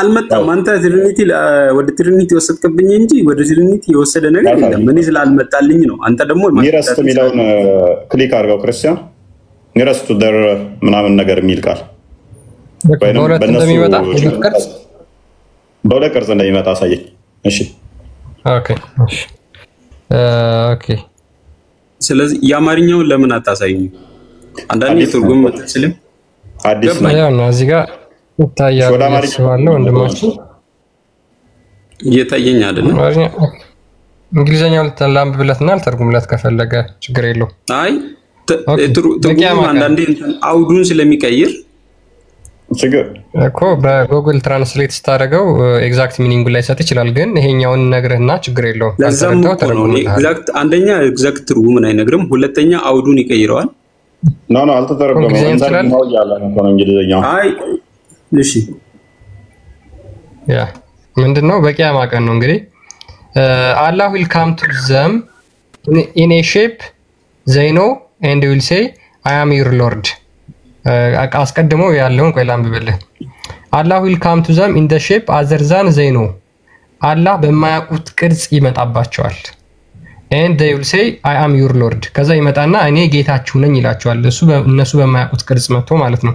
አልመጣም። አንተ ትሪኒቲ ወደ ትሪኒቲ ወሰድክብኝ እንጂ ወደ ትሪኒቲ የወሰደ ነገር የለም። ምን ስላልመጣልኝ ነው። አንተ ደግሞ ኒረስት የሚለውን ክሊክ አድርገው ክርስቲያን ኒረስት ደር ምናምን ነገር የሚል ቃል በሁለት ቅርጽ እንደሚመጣ አሳየኝ። እሺ ኦኬ ስለዚህ የአማርኛውን ለምን አታሳይኝ? አንዳንዴ ትርጉም መጥተልም አዲስ ነው ያው እዚህ ጋር ይታያል ማለት ወንድማችን እየታየኝ አይደለም። እንግሊዘኛው ላንብብለትና ልተርጉምለት ከፈለገ ችግር የለውም። አይ ትርጉም አንዳንዴ አውዱን ስለሚቀይር ችግር እኮ በጉግል ትራንስሌት ስታደርገው ኤግዛክት ሚኒንግ ላይ ሰጥ ይችላል። ግን ይሄኛውን ነግርህና ችግር የለውም። ኤግዛክት አንደኛ ኤግዛክት ትርጉምን አይነግርም፣ ሁለተኛ አውዱን ይቀይረዋል። ኖ አልተተረጎመም። ነው ያለ ነው እንግሊዘኛው። አይ እሺ ያ ምንድነው? በቂያማ ቀን ነው እንግዲህ Allah will come to them in a shape they know and will say I am your Lord. አስቀድሞ ያለውን ቆይ ላንብብልህ። Allah will come to them in the shape other than they know. አላህ በማያውቁት ቅርጽ ይመጣባቸዋል። and they will say I am your Lord. ከዛ ይመጣና እኔ ጌታችሁ ነኝ ይላቸዋል። እነሱ በማያውቁት ቅርጽ መጥቶ ማለት ነው።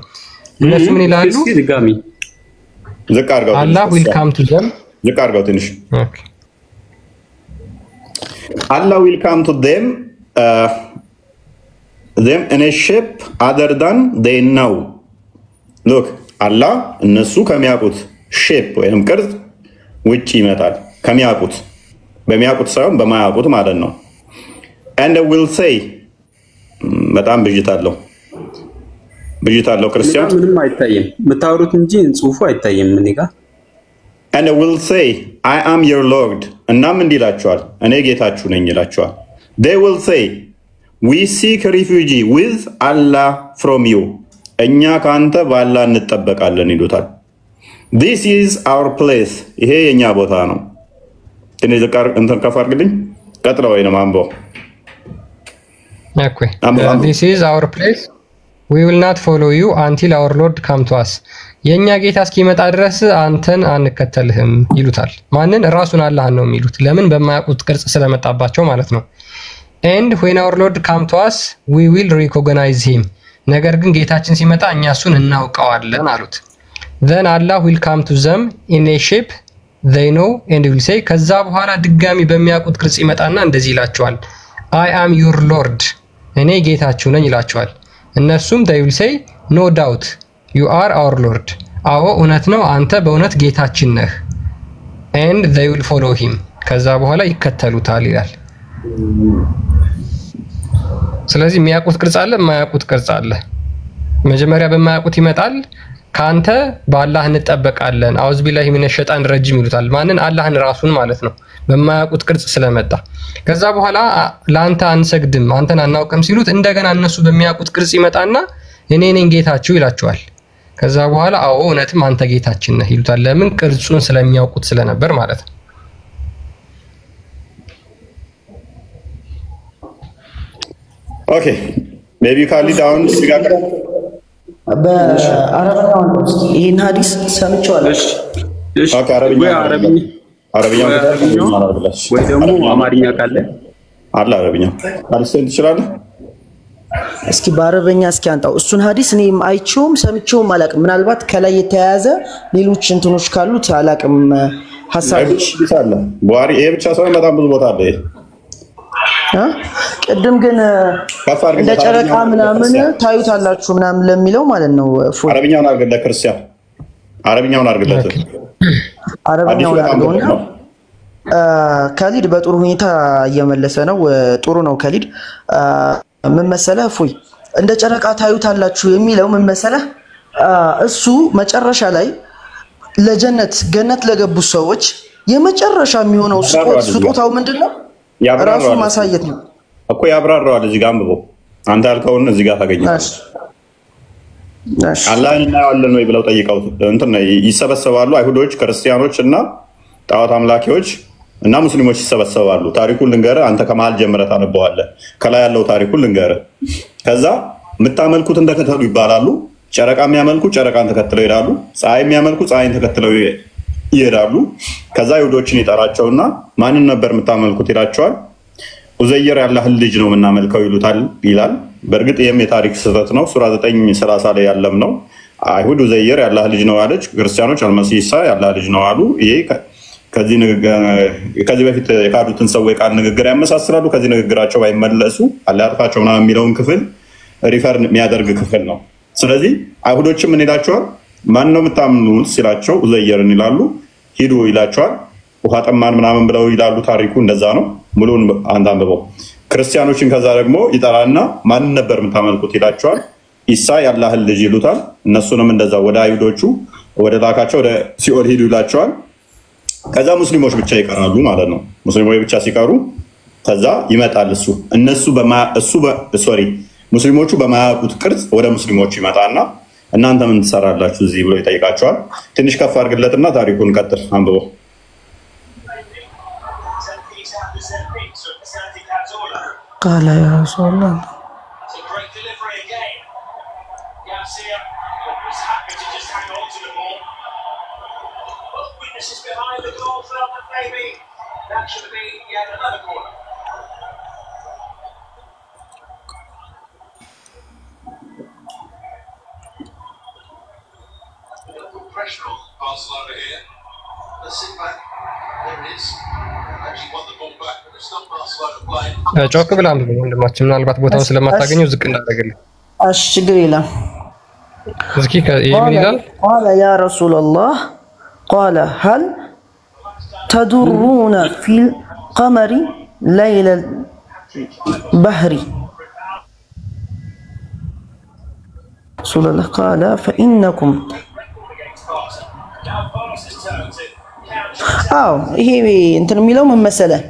እነሱ ምን ይላሉ? ዝቅ አድርገው Allah will come to them ዝቅ አድርገው ትንሽ ኦኬ Allah will come to them them in a shape other than they know. Look, Allah እነሱ ከሚያውቁት ሼፕ ወይም ቅርጽ ውጪ ይመጣል። ከሚያውቁት በሚያውቁት ሳይሆን በማያውቁት ማለት ነው። and will say በጣም ብጅታለሁ ክርስቲያን ምንም አይታየም የምታወሩት እንጂ ጽሁፉ አይታየም እኔ ጋር and will say I am your Lord እናም እንዲላቸዋል እኔ ጌታችሁ ነኝ ይላቸዋል። they will say we seek refuge with Allah from you እኛ ካንተ ባላ እንጠበቃለን ይሉታል። this is our place ይሄ የኛ ቦታ ነው። እኔ ዘካር እንትን ከፋርግልኝ ቀጥለው ወይ ነው ማንቦ okay this is our place we will not follow you until our Lord come to us የኛ ጌታ እስኪመጣ ድረስ አንተን አንከተልህም ይሉታል። ማንን? ራሱን አላህን ነው የሚሉት። ለምን? በማያውቁት ቅርጽ ስለመጣባቸው ማለት ነው። and when our Lord come to us we will recognize him ነገር ግን ጌታችን ሲመጣ እኛ እሱን እናውቀዋለን አሉት። then Allah will come to them in a shape they know and will say ከዛ በኋላ ድጋሚ በሚያውቁት ቅርጽ ይመጣና እንደዚህ ይላቸዋል I am your Lord እኔ ጌታችሁ ነኝ ይላቸዋል። እነሱም they will say no doubt you are our Lord አዎ እውነት ነው አንተ በእውነት ጌታችን ነህ and they will follow him ከዛ በኋላ ይከተሉታል ይላል። ስለዚህ የሚያውቁት ቅርጽ አለ የማያውቁት ቅርጽ አለ። መጀመሪያ በማያውቁት ይመጣል ካንተ በአላህ እንጠበቃለን አውዝ ቢላሂ ሚነ ሸይጣን ረጂም ይሉታል። ማንን? አላህን ራሱን ማለት ነው በማያውቁት ቅርጽ ስለመጣ። ከዛ በኋላ ላንተ አንሰግድም አንተን አናውቅም ሲሉት እንደገና እነሱ በሚያውቁት ቅርጽ ይመጣና እኔ ነኝ ጌታችሁ ይላቸዋል። ከዛ በኋላ አዎ እውነትም አንተ ጌታችን ነህ ይሉታል። ለምን? ቅርጹን ስለሚያውቁት ስለነበር ማለት ነው። ኦኬ ሜቢ ካሊ ዳውን ሲጋራ በአረበኛው ውስጥ ይሄን ሐዲስ ሰምቼዋለሁ። እሺ አረብኛ ወይ ደግሞ አማርኛ ካለ አለ አረብኛ አልሰን ትችላለህ። እስኪ በአረበኛ እስኪ አንጣው እሱን ሐዲስ እኔም አይቼውም ሰምቼውም አላቅም። ምናልባት ከላይ የተያያዘ ሌሎች እንትኖች ካሉት አላቅም ሐሳቦች ይሳለ ቡሃሪ ይሄ ብቻ ሳይሆን በጣም ብዙ ቦታ አለ። ቅድም ግን እንደ ጨረቃ ምናምን ታዩታላችሁ ምናምን ለሚለው ማለት ነው። አረብኛውን አርገለ ክርስቲያን አረብኛውን አርገለት አረብኛውን አርገውና ካሊድ በጥሩ ሁኔታ እየመለሰ ነው። ጥሩ ነው ካሊድ። ምን መሰለህ እፎይ እንደ ጨረቃ ታዩታላችሁ የሚለው ምን መሰለህ እሱ መጨረሻ ላይ ለጀነት ገነት ለገቡ ሰዎች የመጨረሻ የሚሆነው ስጦታው ምንድነው? ራሱ ማሳየት ነው እኮ ያብራራዋል። እዚህ ጋር አንብቦ አንተ ያልከውን እዚህ ጋር ታገኛለህ። አላህን እናያለን ወይ ብለው ጠይቀው እንትን ይሰበሰባሉ። አይሁዶች፣ ክርስቲያኖች እና ጣዖት አምላኪዎች እና ሙስሊሞች ይሰበሰባሉ። ታሪኩን ልንገርህ አንተ ከመሃል ጀምረህ ታነበዋለህ። ከላይ ያለው ታሪኩን ልንገርህ። ከዛ የምታመልኩትን ተከተሉ ይባላሉ። ጨረቃ የሚያመልኩ ጨረቃን ተከትለው ይሄዳሉ። ፀሐይ የሚያመልኩ ፀሐይን ተከትለው ይሄዳሉ። ከዛ አይሁዶችን ይጠራቸውና ማንን ነበር የምታመልኩት ይላቸዋል። ኡዘይር ያላህ ልጅ ነው የምናመልከው ይላል። በእርግጥ ይህም የታሪክ ስህተት ነው። ሱራ 9:30 ላይ ያለም ነው። አይሁድ ኡዘይር ያላህ ልጅ ነው አለች። ክርስቲያኖች አልመሲህ ኢሳ ያላህ ልጅ ነው አሉ። ይሄ ከዚህ በፊት የካዱትን ሰዎች ቃል ንግግር ያመሳስላሉ። ከዚህ ንግግራቸው ባይመለሱ አላህ ያጥፋቸው ምናምን የሚለውን ክፍል ሪፈር የሚያደርግ ክፍል ነው። ስለዚህ አይሁዶችም ምን ይላቸዋል? ማን ነው የምታምኑት ሲላቸው ኡዘይርን ይላሉ። ሂዱ ይላቸዋል። ውሃ ጠማን ምናምን ብለው ይላሉ። ታሪኩ እንደዛ ነው። ሙሉን አንተ አንብበው። ክርስቲያኖችን ከዛ ደግሞ ይጠራና ማን ነበር የምታመልኩት ይላቸዋል። ኢሳ ያላህን ልጅ ይሉታል። እነሱንም እንደዛ ወደ አይሁዶቹ ወደ ላካቸው ወደ ሲኦል ሂዱ ይላቸዋል። ከዛ ሙስሊሞች ብቻ ይቀራሉ ማለት ነው። ሙስሊሞች ብቻ ሲቀሩ ከዛ ይመጣል ሙስሊሞቹ በማያውቁት ቅርጽ ወደ ሙስሊሞቹ ይመጣና እናንተ ምን ትሰራላችሁ እዚህ ብሎ ይጠይቃቸዋል። ትንሽ ከፍ አድርግለትና ታሪኩን ቀጥል አንብበው። ቃል ያ ረሱላህ Pressure on Arsenal over here. Let's sit back. There it is. ጮክ ብላ አንብብ ወንድማችን፣ ምናልባት ቦታውን ስለማታገኘው ዝቅ እንዳደረግልህ። እሺ ችግር የለም። እስኪ ይሄን ይላል قال يا رسول الله قال هل تدرون في القمر ليل البحر رسول الله قال فإنكم ይሄ እንትን የሚለው ምን መሰለህ?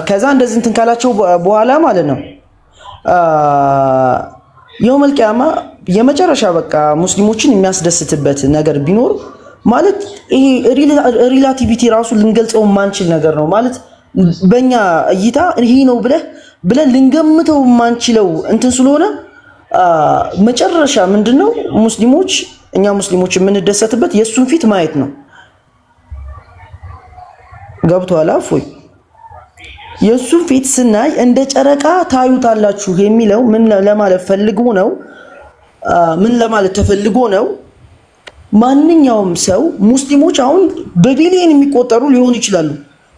ከዛ እንደዚህ እንትን ካላቸው በኋላ ማለት ነው የውመል ቂያማ የመጨረሻ በቃ ሙስሊሞችን የሚያስደስትበት ነገር ቢኖር ማለት ይሄ ሪላቲቪቲ ራሱ ልንገልጸው ማንችል ነገር ነው ማለት በእኛ እይታ ይሄ ነው ብለን ልንገምተው ማንችለው እንትን ስለሆነ መጨረሻ ምንድነው ሙስሊሞች እኛ ሙስሊሞች የምንደሰትበት የሱን ፊት ማየት ነው። ገብቷል አፎይ? የሱን ፊት ስናይ እንደ ጨረቃ ታዩታላችሁ የሚለው ምን ለማለት ፈልጎ ነው? ምን ለማለት ተፈልጎ ነው? ማንኛውም ሰው ሙስሊሞች አሁን በቢሊየን የሚቆጠሩ ሊሆኑ ይችላሉ።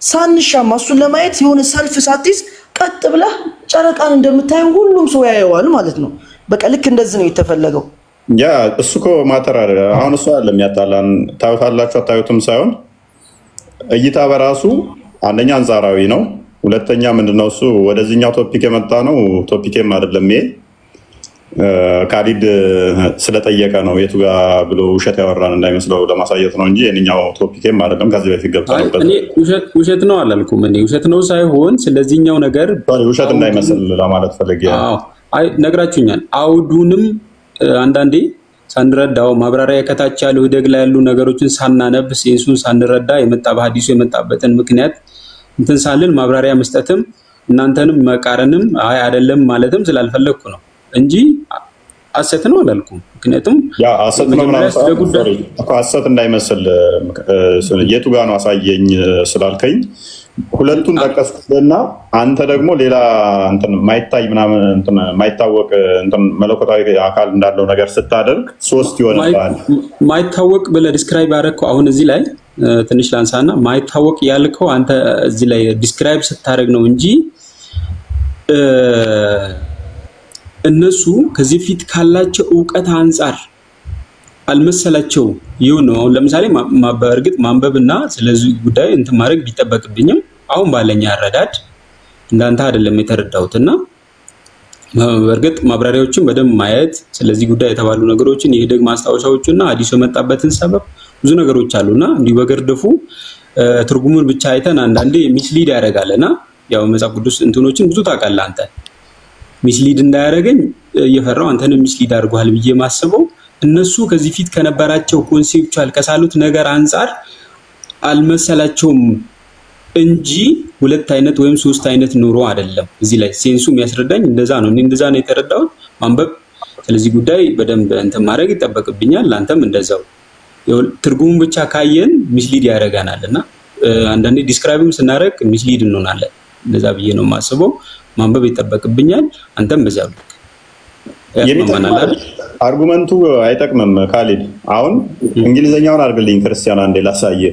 ሳንሻማ እሱን ለማየት የሆነ ሰልፍ ሳትይዝ ቀጥ ብላ ጨረቃን እንደምታዩ ሁሉም ሰው ያየዋል ማለት ነው። በቃ ልክ እንደዚህ ነው የተፈለገው። ያ እሱ እኮ ማተር አይደል? አሁን እሱ አይደለም ያጣላን። ታዩታላችሁ አታዩትም ሳይሆን እይታ በራሱ አንደኛ አንጻራዊ ነው። ሁለተኛ ምንድነው እሱ ወደዚህኛው ቶፒክ የመጣ ነው። ቶፒኬም አይደለም ይሄ ካሊድ ስለጠየቀ ነው የቱ ጋር ብሎ ውሸት ያወራን እንዳይመስለው ለማሳየት ነው እንጂ የኛው ቶፒኬም አይደለም። ከዚህ በፊት ገብታለበት እኔ ውሸት ነው አላልኩም። እኔ ውሸት ነው ሳይሆን ስለዚህኛው ነገር ውሸት እንዳይመስል ለማለት ፈልጌ አይ ነግራችሁኛል። አውዱንም አንዳንዴ ሳንረዳው ማብራሪያ ከታች ያለው ደግ ላይ ያሉ ነገሮችን ሳናነብ ሴንሱን ሳንረዳ የመጣ በሐዲሱ የመጣበትን ምክንያት እንትን ሳልን ማብራሪያ መስጠትም እናንተንም መቃረንም አይ አይደለም ማለትም ስላልፈለኩ ነው እንጂ አሰት ነው አላልኩም። ምክንያቱም ያ አሰት ነው ማለት እኮ አሰት እንዳይመስል የቱ ጋር ነው አሳየኝ ስላልከኝ ሁለቱን ጠቀስኩና አንተ ደግሞ ሌላ እንትን ማይታይ ምናምን እንትን ማይታወቅ እንትን መለኮታዊ አካል እንዳለው ነገር ስታደርግ ሶስት ይሆናል። ማይታወቅ ብለህ ዲስክራይብ ያደረከው አሁን እዚህ ላይ ትንሽ ላንሳና ማይታወቅ ያልከው አንተ እዚህ ላይ ዲስክራይብ ስታደርግ ነው እንጂ እነሱ ከዚህ ፊት ካላቸው ዕውቀት አንፃር አልመሰላቸው ይሁን ነው። አሁን ለምሳሌ በእርግጥ ማንበብና ስለዚህ ጉዳይ እንትን ማድረግ ቢጠበቅብኝም አሁን ባለኛ አረዳድ እንዳንተ አይደለም የተረዳሁትና በእርግጥ ማብራሪያዎችን በደንብ ማየት ስለዚህ ጉዳይ የተባሉ ነገሮችን ይሄ ደግሞ ማስታወሻዎችና አዲስ የመጣበትን ሰበብ ብዙ ነገሮች አሉና እንዲሁ በገርደፉ ትርጉሙን ብቻ አይተን አንዳንዴ ሚስሊድ ያደርጋልና ያው መጽሐፍ ቅዱስ እንትኖችን ብዙ ታውቃለህ አንተ ሚስሊድ እንዳያደርገኝ እየፈራው አንተንም ሚስሊድ አድርጓል ብዬ ማስበው እነሱ ከዚህ ፊት ከነበራቸው ኮንሴፕቹዋል ከሳሉት ነገር አንፃር አልመሰላቸውም እንጂ ሁለት አይነት ወይም ሶስት አይነት ኑሮ አይደለም። እዚህ ላይ ሴንሱ የሚያስረዳኝ እንደዛ ነው። እኔ እንደዛ ነው የተረዳው። ማንበብ ስለዚህ ጉዳይ በደንብ እንትን ማድረግ ይጠበቅብኛል። አንተም እንደዛው ትርጉሙን ብቻ ካየን ሚስሊድ ያደርጋናልና አንዳንዴ ዲስክራይብም ስናደርግ ሚስሊድ እንሆናለን። እንደዛ ብዬ ነው የማስበው። ማንበብ ይጠበቅብኛል። አንተም በዛው አርጉመንቱ አይጠቅምም። ካሊድ አሁን እንግሊዘኛውን አድርግልኝ ክርስቲያን አንዴ ላሳየ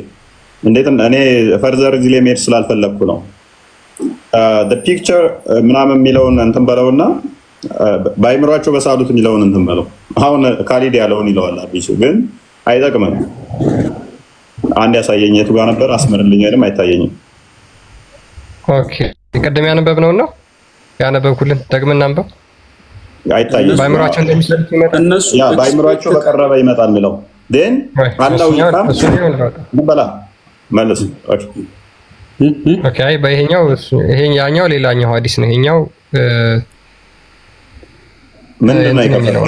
እንዴት እኔ ፈርዘር እዚህ ላይ መሄድ ስላልፈለኩ ነው። the picture ምናምን የሚለውን እንትን በለውና ባይምሯቸው በሳሉት የሚለውን እንትን በለው። አሁን ካሊድ ያለውን ይለዋል አዲሱ ግን አይጠቅምም። አንድ ያሳየኝ የቱ ጋር ነበር አስመርልኝ አይደለም አይታየኝም። ኦኬ ቀደም ያነበብነው ነው ያነበብኩልን ደግመን እናንበው። አይታየኝም ባይምሯቸው እንደሚሰሩት ይመጣል እነሱ ያ ባይምሯቸው በቀረበ ይመጣል የሚለው then አላው ይጣም በላ መልስ ኦኬ አይ በይሄኛው ይሄኛው ሌላኛው ሐዲስ ነው። ይሄኛው ምንድነው ይከፈለው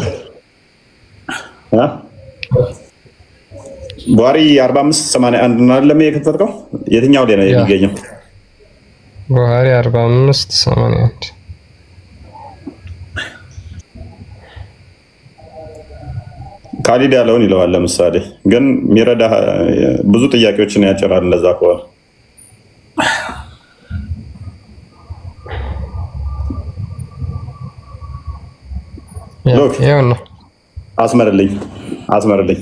ቡኻሪ 4581 ነው አይደለም የከፈተው? የትኛው ላይ ነው የሚገኘው? ቡኻሪ 4581 ካሊድ ያለውን ይለዋል። ለምሳሌ ግን ሚረዳ ብዙ ጥያቄዎችን ያጭራል። ለዛ ከሆነ ሎክ ያውና አስመርልኝ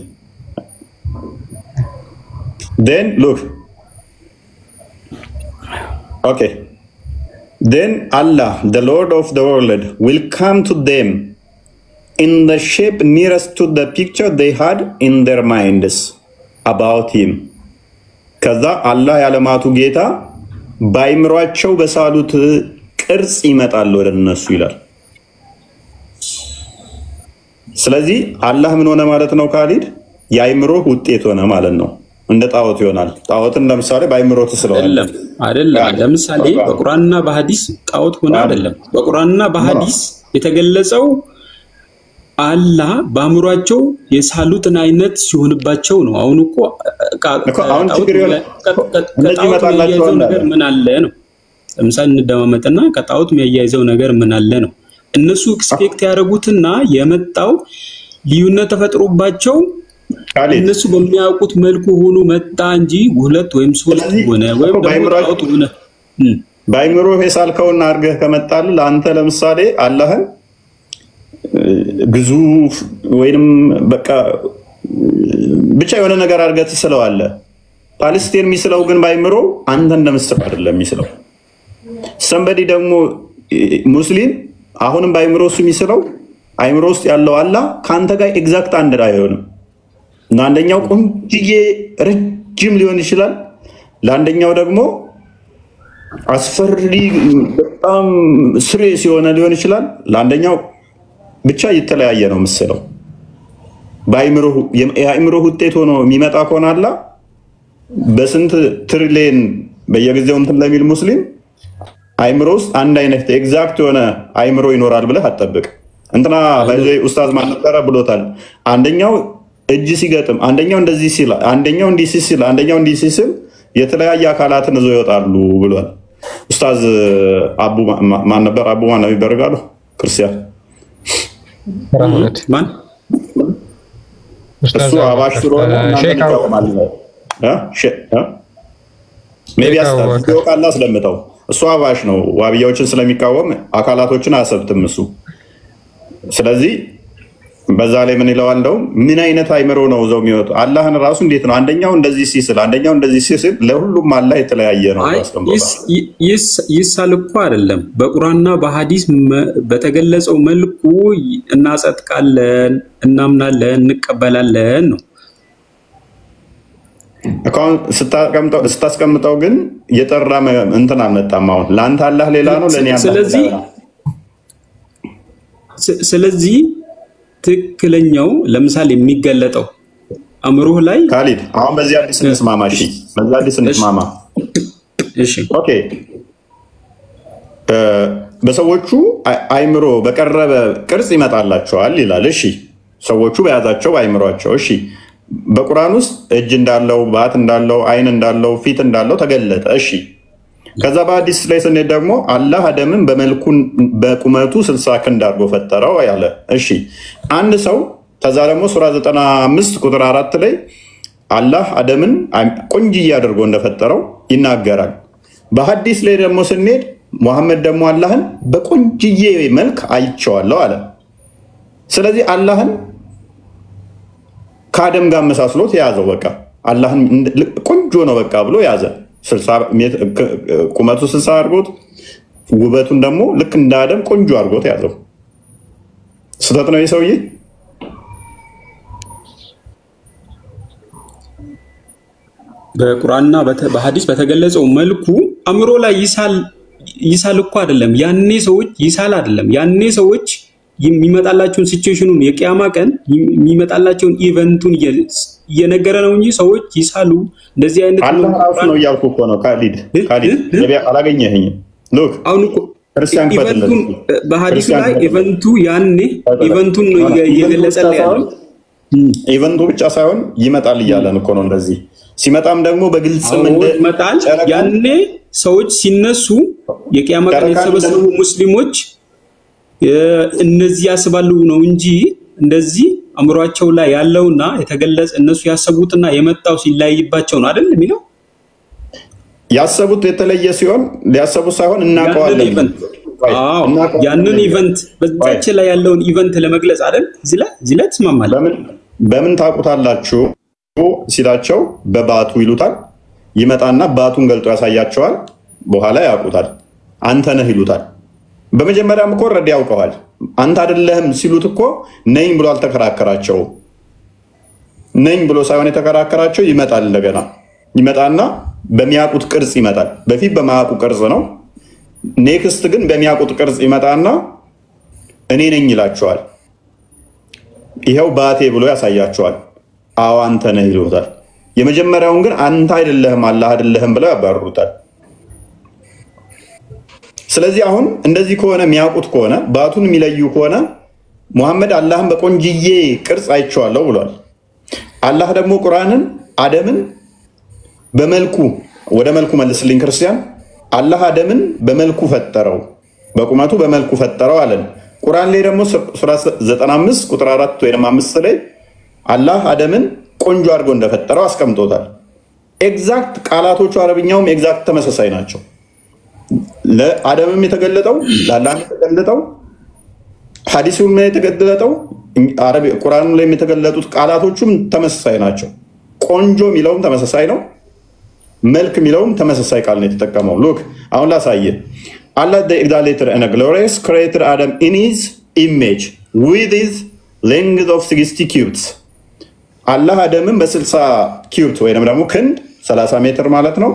then look Okay. Then Allah, the Lord of the world, will come to them in the shape nearest to the picture they had in their minds about him. ከዛ አላህ ያለማቱ ጌታ ባይምሯቸው በሳሉት ቅርጽ ይመጣል ወደ እነሱ ይላል። ስለዚህ አላህ ምን ሆነ ማለት ነው? ካሊድ የአይምሮ ውጤት ሆነ ማለት ነው። እንደ ጣዖት ይሆናል። ጣዖትን ለምሳሌ ባይምሮ ትስለዋለህ አይደለም። ለምሳሌ በቁርአንና በሐዲስ ጣዖት ሆነ አይደለም። በቁርአንና በሐዲስ የተገለጸው አላህ በአእምሯቸው የሳሉትን አይነት ሲሆንባቸው ነው። አሁን እኮ አሁን ችግር የሚያያይዘው ነገር ምን አለ ነው። ለምሳሌ እንደማመጥና ከጣዖት የሚያያይዘው ነገር ምን አለ ነው። እነሱ ኤክስፔክት ያደረጉትና የመጣው ልዩነት ተፈጥሮባቸው እነሱ በሚያውቁት መልኩ ሆኖ መጣ እንጂ ሁለት ወይም ሶስት ሆነ ወይም ጣዖት ሆነ። ባይምሮ የሳልከውና አድርገህ ከመጣል ለአንተ ለምሳሌ አላህን ግዙፍ ወይንም በቃ ብቻ የሆነ ነገር አድርገህ ትስለዋለህ። ፓለስቲን የሚስለው ግን ባይምሮ አንተ እንደምትስለው አይደለም የሚስለው። ሰንበዲ ደግሞ ሙስሊም አሁንም ባይምሮ እሱ የሚስለው አይምሮ ውስጥ ያለው አላህ ከአንተ ጋር ኤግዛክት አንድ አይሆንም። እና አንደኛው ቆንጅዬ ረጅም ሊሆን ይችላል፣ ለአንደኛው ደግሞ አስፈሪ በጣም ስሬስ የሆነ ሊሆን ይችላል፣ ለአንደኛው ብቻ የተለያየ ነው ምስለው። የአይምሮ ውጤት ሆኖ የሚመጣ ከሆነ አላህ በስንት ትሪሊየን በየጊዜው እንትን ለሚል ሙስሊም አይምሮ ውስጥ አንድ አይነት ኤግዛክት የሆነ አይምሮ ይኖራል ብለህ አትጠብቅ። እንትና ኡስታዝ ማን ነበረ ብሎታል። አንደኛው እጅ ሲገጥም አንደኛው እንደዚህ ሲል አንደኛው እንዲህ ሲል አንደኛው እንዲህ ሲል የተለያየ አካላትን ይዘው ይወጣሉ ብሏል ኡስታዝ አቡ ማን ነበር? አቡ ማን ነው ይበርጋሉ? ክርስቲያን ማን እሱ አባሽ ስለሆነ ስለምተው እሱ አባሽ ነው። ዋብያዎችን ስለሚቃወም አካላቶችን አያሰብትም እሱ። ስለዚህ በዛ ላይ ምን ይለዋል? እንደው ምን አይነት አይምሮ ነው ዘው የሚወጡ አላህን ራሱ እንዴት ነው አንደኛው እንደዚህ ሲስል አንደኛው እንደዚህ ሲስል ለሁሉም አላህ የተለያየ ነው። ይሳል እኮ አይደለም። በቁርአንና በሐዲስ በተገለጸው መልኩ እናጸድቃለን፣ እናምናለን፣ እንቀበላለን ነው። አሁን ስታስቀምጠው ግን የጠራ እንትን አልመጣም። አሁን ለአንተ አላህ ሌላ ነው፣ ለኔ አላህ። ስለዚህ ትክክለኛው ለምሳሌ የሚገለጠው አእምሮህ ላይ ካሊድ አሁን በዚህ አዲስ እንስማማ። እሺ በዚህ አዲስ እንስማማ። እሺ ኦኬ። በሰዎቹ አይምሮ በቀረበ ቅርጽ ይመጣላቸዋል ይላል። እሺ ሰዎቹ በያዛቸው አይምሯቸው። እሺ በቁርአን ውስጥ እጅ እንዳለው ባት እንዳለው አይን እንዳለው ፊት እንዳለው ተገለጠ። እሺ ከዛ በሐዲስ ላይ ስንሄድ ደግሞ አላህ አደምን በመልኩ በቁመቱ 60 ክንድ አድርጎ ፈጠረው ያለ። እሺ አንድ ሰው ከዛ ደግሞ ሱራ 95 ቁጥር 4 ላይ አላህ አደምን ቆንጅዬ አድርጎ እንደፈጠረው ይናገራል። በሐዲስ ላይ ደግሞ ስንሄድ ሙሐመድ ደግሞ አላህን በቆንጅዬ መልክ አይቼዋለሁ አለ። ስለዚህ አላህን ከአደም ጋር መሳስሎት ያዘው። በቃ አላህን ቆንጆ ነው በቃ ብሎ ያዘ። ቁመቱ 60 አድርጎት ውበቱን ደግሞ ልክ እንደ አደም ቆንጆ አድርጎት ያዘው። ስህተት ነው የሰውዬ? በቁርአንና በሐዲስ በተገለጸው መልኩ አእምሮ ላይ ይሳል እኮ አይደለም። ያኔ ሰዎች ይሳል አይደለም። ያኔ ሰዎች የሚመጣላቸውን ሲቹዌሽኑን የቂያማ ቀን የሚመጣላቸውን ኢቨንቱን እየነገረ ነው እንጂ ሰዎች ይሳሉ እንደዚህ አይነት አላህ ራሱ ነው እያልኩ እኮ ነው። ካሊድ አላገኘኸኝም? ሉክ አሁን እኮ ኢቨንቱን በሐዲሱ ላይ ኢቨንቱ ያኔ ኢቨንቱን ነው እየገለጸ ያለው። ኢቨንቱ ብቻ ሳይሆን ይመጣል እያለን እኮ ነው። እንደዚህ ሲመጣም ደግሞ በግልጽ ይመጣል። ያኔ ሰዎች ሲነሱ የቂያማ ቀን የተሰበሰቡ ሙስሊሞች እነዚህ ያስባሉ ነው እንጂ እንደዚህ አእምሯቸው ላይ ያለውና የተገለጸ እነሱ ያሰቡትና የመጣው ሲለያይባቸው ነው አይደል የሚለው። ያሰቡት የተለየ ሲሆን ሊያሰቡት ሳይሆን እናውቀዋለን። ያንን ኢቨንት በዛች ላይ ያለውን ኢቨንት ለመግለጽ አይደል እዚህ ላይ ተስማማለህ። በምን ታውቁታላችሁ ሲላቸው በባቱ ይሉታል። ይመጣና ባቱን ገልጦ ያሳያቸዋል። በኋላ ያውቁታል። አንተ ነህ ይሉታል። በመጀመሪያም እኮ ረድ ያውቀዋል። አንተ አይደለህም ሲሉት እኮ ነኝ ብሎ አልተከራከራቸውም። ነኝ ብሎ ሳይሆን የተከራከራቸው ይመጣል። እንደገና ይመጣና በሚያውቁት ቅርጽ ይመጣል። በፊት በማያውቁ ቅርጽ ነው። ኔክስት ግን በሚያውቁት ቅርጽ ይመጣና እኔ ነኝ ይላቸዋል። ይኸው ባቴ ብሎ ያሳያቸዋል። አዎ አንተ ነህ ይሉታል። የመጀመሪያውን ግን አንተ አይደለህም አላህ አይደለህም ብለው ያባርሩታል። ስለዚህ አሁን እንደዚህ ከሆነ የሚያውቁት ከሆነ ባቱን የሚለዩ ከሆነ ሙሐመድ አላህን በቆንጅዬ ቅርጽ አይቼዋለሁ ብሏል። አላህ ደግሞ ቁርአንን አደምን በመልኩ ወደ መልኩ መልስልኝ ክርስቲያን። አላህ አደምን በመልኩ ፈጠረው፣ በቁመቱ በመልኩ ፈጠረው አለን። ቁርአን ላይ ደግሞ ሱራ 95 ቁጥር 4 ወይም 5 ላይ አላህ አደምን ቆንጆ አድርጎ እንደፈጠረው አስቀምጦታል። ኤግዛክት ቃላቶቹ አረብኛውም ኤግዛክት ተመሳሳይ ናቸው። ለአደምም የተገለጠው ለአላህም የተገለጠው ሐዲሱም ላይ የተገለጠው ቁርአኑ ላይ የተገለጡት ቃላቶቹም ተመሳሳይ ናቸው። ቆንጆ የሚለውም ተመሳሳይ ነው። መልክ የሚለውም ተመሳሳይ ቃል ነው የተጠቀመው። ሉክ አሁን ላሳየ። Allah the exalted and glorious created Adam in his image with his length of 60 cubits. አላህ አደምን በ60 ኪዩብት ወይም ደግሞ ክንድ 30 ሜትር ማለት ነው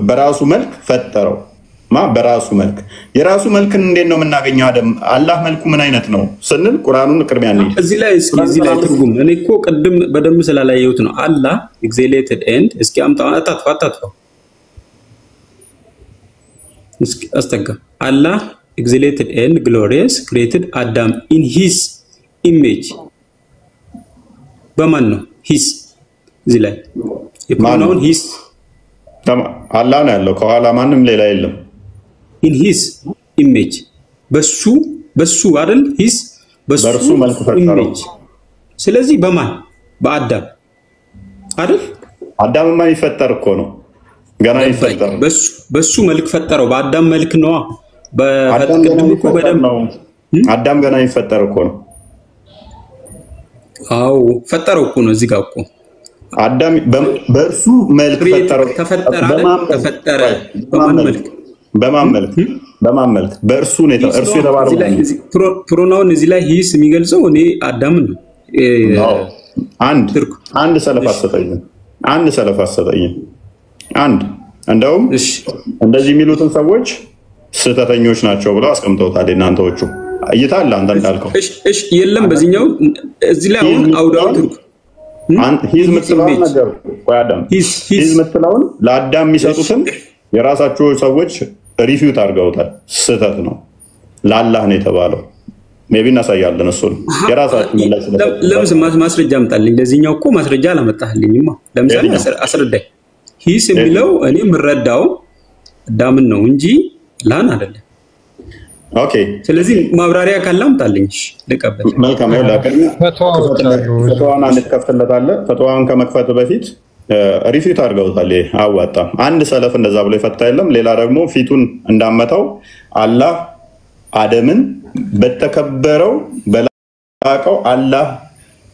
በራሱ መልክ ፈጠረው። በራሱ መልክ የራሱ መልክን እንዴት ነው የምናገኘው? አደም አላህ መልኩ ምን አይነት ነው ስንል ቁርአኑን ቅድሚያ ነው። እዚህ ላይ ትርጉም እኔ እኮ ቅድም በደንብ ስላላየሁት ነው። አላህ exalted and እስኪ አታጥፋው እስኪ አስተጋ አላህ exalted and glorious created Adam in his image በማን ነው? his እዚህ ላይ የፕሮናውን his አላህ ነው ያለው፣ ከኋላ ማንም ሌላ የለም። in his image በሱ አይደል? his በሱ መልኩ ፈጠረው። ስለዚህ በማን? በአዳም አይደል? አዳም ማን ይፈጠር እኮ ነው ገና ይፈጠር። በሱ መልክ ፈጠረው። በአዳም መልክ ነው። በቀድሞ እኮ በደም አዳም ገና ይፈጠር እኮ ነው። አዎ ፈጠረው እኮ ነው። እዚህ ጋር እኮ አዳም በእርሱ መልክ ፈጠረው። ተፈጠረ በማን መልክ በእርሱ ነው። እርሱ የተባለው ፕሮናውን እዚህ ላይ ሂስ የሚገልጸው እኔ አዳም ነው። አንድ ሰለፍ አሰጠኝ። እንደውም እንደዚህ የሚሉትን ሰዎች ስህተተኞች ናቸው ብለው አስቀምጠውታል። እናንተዎቹ እይታል አንተ እንዳልከው እሺ የለም በዚህኛው እዚህ ላይ አሁን አውዳው ትርጉ ሂዝ ምትለውን ነገር ወያዳም ሂዝ ምትለውን ለአዳም የሚሰጡትን የራሳቸው ሰዎች ሪፊውት አድርገውታል። ስህተት ነው። ለአላህ ነው የተባለው። ሜቢ እናሳያለን። እሱን የራሳቸው ለምን ማስረጃ አምጣልኝ። ለዚህኛው እኮ ማስረጃ አላመጣህልኝማ። ለምሳሌ አስረዳኝ። ሂስ የሚለው እኔ የምረዳው አዳምን ነው እንጂ ላን አይደለም። ኦኬ ስለዚህ ማብራሪያ ካለ አምጣልኝ። ልቀበል። መልካም ነው። ፈትዋን አንከፍትለታለን። ፈትዋን ከመክፈት በፊት ሪፊት አድርገውታል። አዋጣም አንድ ሰለፍ እንደዛ ብሎ ይፈታ የለም። ሌላ ደግሞ ፊቱን እንዳመታው አላህ አደምን በተከበረው በላቀው አላህ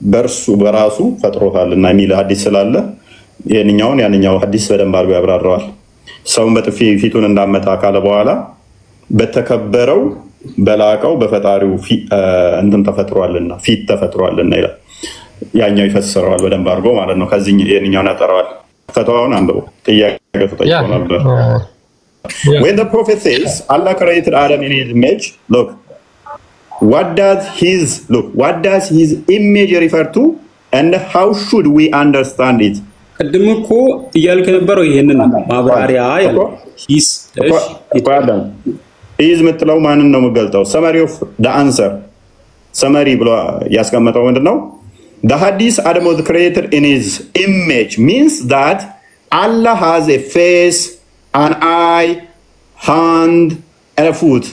በርሱ በራሱ ፈጥሮታልና የሚል ሐዲስ ስላለ ያንኛው ሐዲስ በደንብ አድርጎ ያብራራዋል። ሰውን በጥፊ ፊቱን እንዳመታ ካለ በኋላ በተከበረው በላቀው በፈጣሪው እንትን ተፈጥሯልና ፊት ተፈጥሯልና ይላል። ያኛው ይፈስረዋል በደንብ አድርጎ ማለት ነው። ከዚህ የኛውን ያጠራዋል። ፈተዋውን አንብቦ ጥያቄ ተጠይቆ ነበር። When the prophet says Allah created Adam in his image, what does his image refer to and how should we understand it? ቀድሞ እኮ እያልክ ነበረው ይሄንን ማብራሪያ ያለው ሂስ ምትለው ማንን ነው የምገልጠው? ሰመሪ ኦፍ the answer ሰመሪ ብሎ ያስቀመጠው ምንድነው? The hadith Adam was created in his image means that Allah has a face, an eye, hand, and a foot.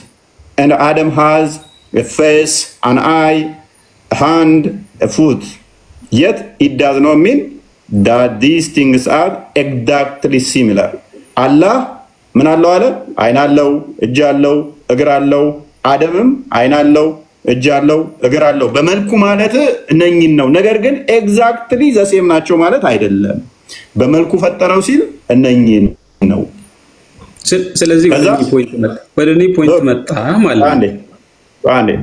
And Adam has a face, an eye, a hand, a foot. Yet it does not mean that these things are exactly similar. Allah ምን አለው አለ? አይን አለው፣ እጅ አለው፣ እግር አለው። አደምም አይን አለው፣ እጅ አለው፣ እግር አለው። በመልኩ ማለት እነኝን ነው። ነገር ግን ኤግዛክትሊ ዘሴም ናቸው ማለት አይደለም። በመልኩ ፈጠረው ሲል እነኝን ነው። ስለዚህ ወደ እኔ ፖይንት መጣ ማለት ነው።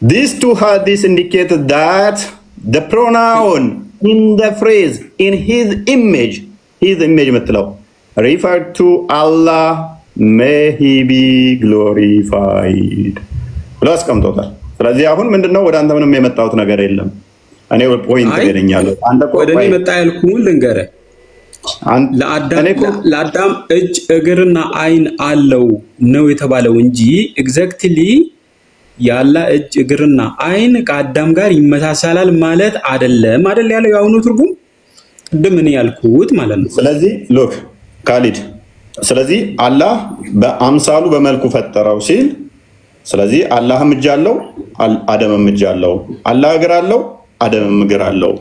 These two hadiths indicate that the pronoun in the phrase in his image ምትለው referred to Allah, may he be glorified ብሎ አስቀምጦታል። ስለዚህ አሁን ምንድነው ወደ አንተ ምንም የመጣሁት ነገር የለም። እኔ ፖይንት ይለኛለሁ። አንተ ወደ እኔ መጣ ያልኩህን ልንገርህ። ለአዳም እጅ እግርና አይን አለው ነው የተባለው እንጂ ኤግዛክትሊ ያለ እጅ እግርና አይን ከአዳም ጋር ይመሳሰላል ማለት አይደለም ያለው ያውኑ ትርጉም ቅድም እኔ ያልኩት ማለት ነው። ስለዚህ ሎክ ካሊድ ስለዚህ አላህ በአምሳሉ በመልኩ ፈጠረው ሲል ስለዚህ አላህም እጅ አለው አደምም እጅ አለው፣ አላህ እግር አለው አደምም እግር አለው፣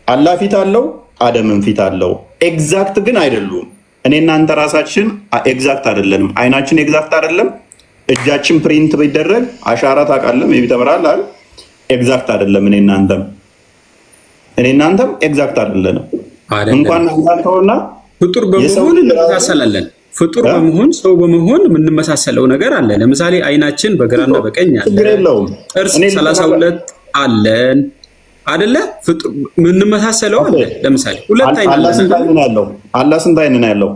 አላህ ፊት አለው አደምም ፊት አለው። ኤግዛክት ግን አይደሉም። እኔ እናንተ ራሳችን ኤግዛክት አይደለንም። አይናችን ኤግዛክት አይደለም። እጃችን ፕሪንት ቢደረግ አሻራ ታውቃለህ ሜቢ ተምራለህ አይደል? ኤግዛክት አይደለም። እኔ እናንተም ኤግዛክት አይደለንም። እንኳን እናንተውና ፍጡር በመሆን እንመሳሰላለን። ፍጡር በመሆን ሰው በመሆን የምንመሳሰለው ነገር አለ። ለምሳሌ አይናችን በግራና በቀኝ አለ። ጥርስ 32 አለን አይደለ? ፍጡር የምንመሳሰለው አለ። ለምሳሌ ሁለት አይን አላህ ስንት አይን ነው ያለው?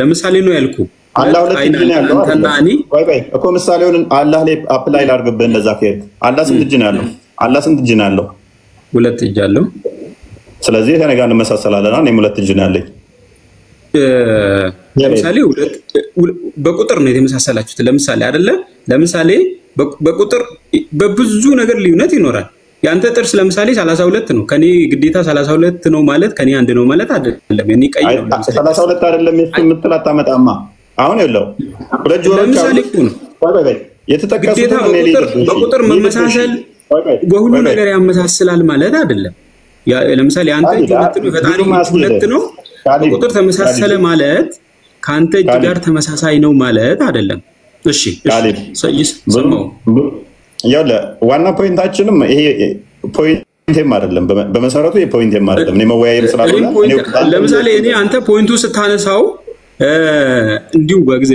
ለምሳሌ ነው ያልኩ አላህ ሁለት እጅ ነው ያለው አይደል? ቆይ እኮ ምሳሌውን አላህ ላይ አፕላይ ላድርግብህ። እንደዛ ከሄድክ አላህ ስንት እጅ ነው ያለው? አላህ ስንት እጅ ነው ያለው? ሁለት እጅ አለው። ስለዚህ ከኔ ጋር እንመሳሰላለን። እኔም ሁለት እጅ ነው ያለኝ። ለምሳሌ በቁጥር ነው የተመሳሰላችሁት። ለምሳሌ አይደለ? ለምሳሌ በቁጥር በብዙ ነገር ልዩነት ይኖራል። ያንተ ጥርስ ለምሳሌ 32 ነው፣ ከኔ ግዴታ 32 ነው ማለት ከኔ አንድ ነው ማለት አይደለም። የኔ ቀይ ነው 32 አይደለም የምትል አታመጣማ። አሁን ይኸውልህ ሁለት ጆሮች ለምሳሌ ነው የተጠቀሱት በቁጥር መመሳሰል በሁሉ ነገር ያመሳስላል ማለት አይደለም። ለምሳሌ አንተ እጅ ሁለት ነው፣ ፈጣሪ ሁለት ነው፣ በቁጥር ተመሳሰለ ማለት ካንተ እጅ ጋር ተመሳሳይ ነው ማለት አይደለም። እሺ ሰማው ይኸውልህ ዋና ፖይንታችንም ይሄ ፖይንቴም አይደለም። በመሰረቱ ይሄ ፖይንቴም አይደለም። እኔ መወያየም ስላልሆነ ለምሳሌ እኔ አንተ ፖይንቱ ስታነሳው እንዲሁ በጊዜ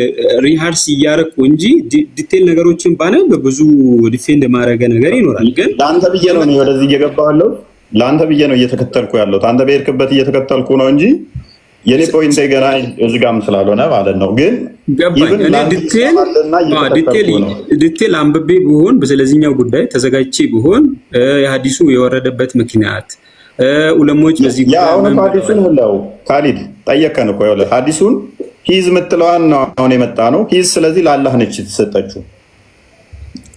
ሪሃርስ እያደረኩ እንጂ ዲቴል ነገሮችን ባነ በብዙ ዲፌንድ ማድረግ ነገር ይኖራል። ግን ለአንተ ብዬ ነው እኔ ወደዚህ እየገባለሁ። ለአንተ ብዬ ነው እየተከተልኩ ያለሁት። አንተ በሄድክበት እየተከተልኩ ነው እንጂ የኔ ፖይንት ገና እዚህ ጋርም ስላልሆነ ማለት ነው። ግን ዲቴል አንብቤ ቢሆን በስለዚህኛው ጉዳይ ተዘጋጅቼ ቢሆን የሐዲሱ የወረደበት ምክንያት ዑለሞች በዚህ ጉዳይ አሁን ሐዲሱን ሁሉ ካሊድ ጠየቀን እኮ ያለው ሐዲሱን ሂዝ ምትለዋን ነው አሁን የመጣ ነው ሂዝ። ስለዚህ ለአላህ ነች የተሰጠችው